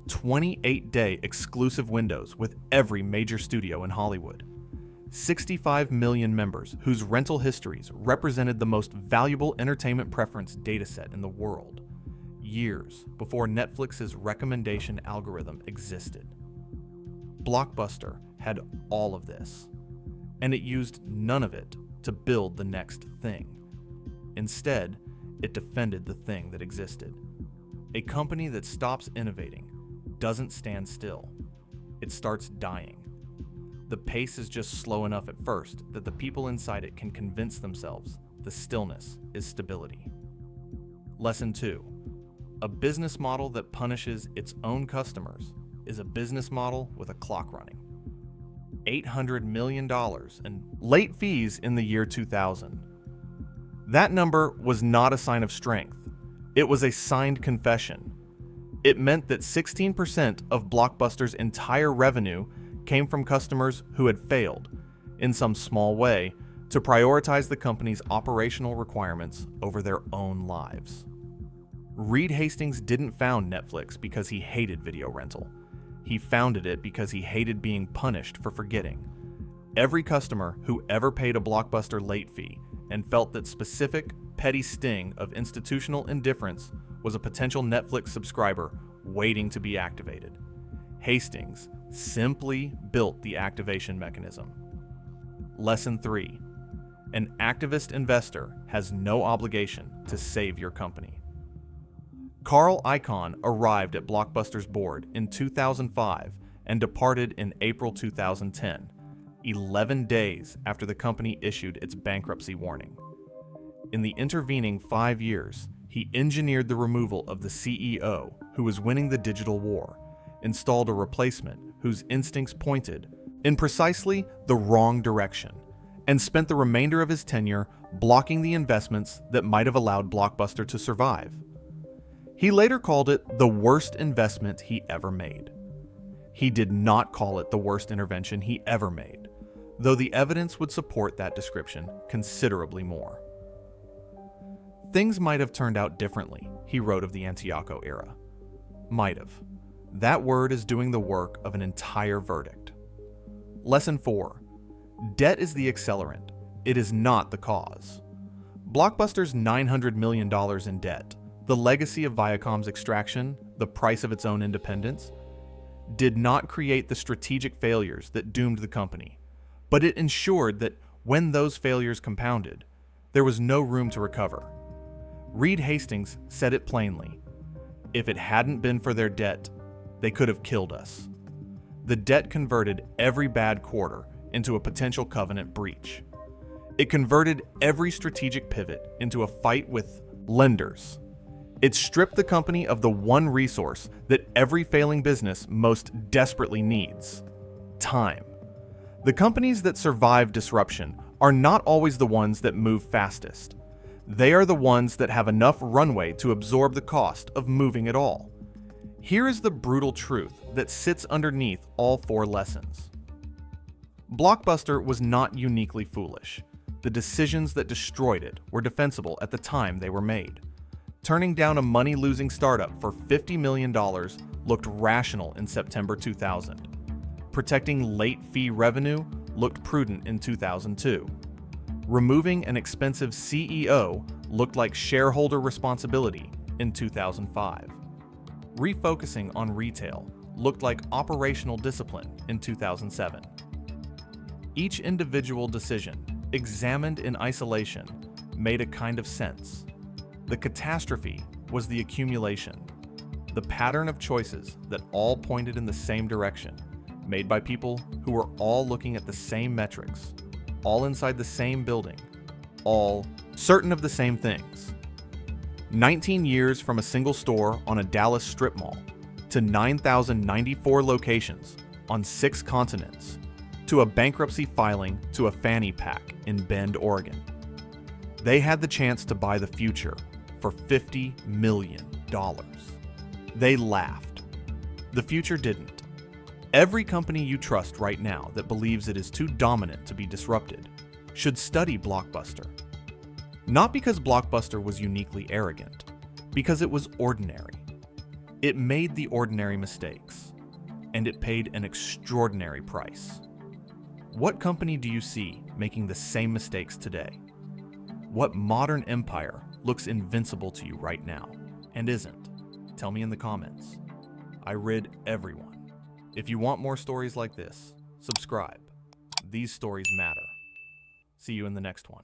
S1: 28-day exclusive windows with every major studio in Hollywood, 65 million members whose rental histories represented the most valuable entertainment preference dataset in the world, years before Netflix's recommendation algorithm existed. Blockbuster had all of this, and it used none of it to build the next thing. Instead, it defended the thing that existed. A company that stops innovating doesn't stand still. It starts dying. The pace is just slow enough at first that the people inside it can convince themselves the stillness is stability. Lesson 2. A business model that punishes its own customers is a business model with a clock running. $800 million in late fees in the year 2000. That number was not a sign of strength. It was a signed confession. It meant that 16% of Blockbuster's entire revenue came from customers who had failed, in some small way, to prioritize the company's operational requirements over their own lives. Reed Hastings didn't found Netflix because he hated video rental. He founded it because he hated being punished for forgetting. Every customer who ever paid a Blockbuster late fee and felt that specific, petty sting of institutional indifference was a potential Netflix subscriber waiting to be activated. Hastings simply built the activation mechanism. Lesson 3. An activist investor has no obligation to save your company. Carl Icahn arrived at Blockbuster's board in 2005 and departed in April 2010, 11 days after the company issued its bankruptcy warning. In the intervening 5 years, he engineered the removal of the CEO who was winning the digital war, installed a replacement whose instincts pointed in precisely the wrong direction, and spent the remainder of his tenure blocking the investments that might have allowed Blockbuster to survive. He later called it the worst investment he ever made. He did not call it the worst intervention he ever made, though the evidence would support that description considerably more. Things might have turned out differently, he wrote of the Antioco era. Might have. That word is doing the work of an entire verdict. Lesson 4. Debt is the accelerant. It is not the cause. Blockbuster's $900 million in debt, the legacy of Viacom's extraction, the price of its own independence, did not create the strategic failures that doomed the company, but it ensured that when those failures compounded, there was no room to recover. Reed Hastings said it plainly. If it hadn't been for their debt, they could have killed us. The debt converted every bad quarter into a potential covenant breach. It converted every strategic pivot into a fight with lenders. It stripped the company of the one resource that every failing business most desperately needs: time. The companies that survive disruption are not always the ones that move fastest. They are the ones that have enough runway to absorb the cost of moving at all. Here is the brutal truth that sits underneath all 4 lessons. Blockbuster was not uniquely foolish. The decisions that destroyed it were defensible at the time they were made. Turning down a money-losing startup for $50 million looked rational in September 2000. Protecting late fee revenue looked prudent in 2002. Removing an expensive CEO looked like shareholder responsibility in 2005. Refocusing on retail looked like operational discipline in 2007. Each individual decision, examined in isolation, made a kind of sense. The catastrophe was the accumulation, the pattern of choices that all pointed in the same direction, made by people who were all looking at the same metrics, all inside the same building, all certain of the same things. 19 years from a single store on a Dallas strip mall to 9,094 locations on 6 continents to a bankruptcy filing to a fanny pack in Bend, Oregon. They had the chance to buy the future for $50 million. They laughed. The future didn't. Every company you trust right now that believes it is too dominant to be disrupted should study Blockbuster. Not because Blockbuster was uniquely arrogant, because it was ordinary. It made the ordinary mistakes, and it paid an extraordinary price. What company do you see making the same mistakes today? What modern empire looks invincible to you right now and isn't? Tell me in the comments. I rid everyone. If you want more stories like this, subscribe. These stories matter. See you in the next one.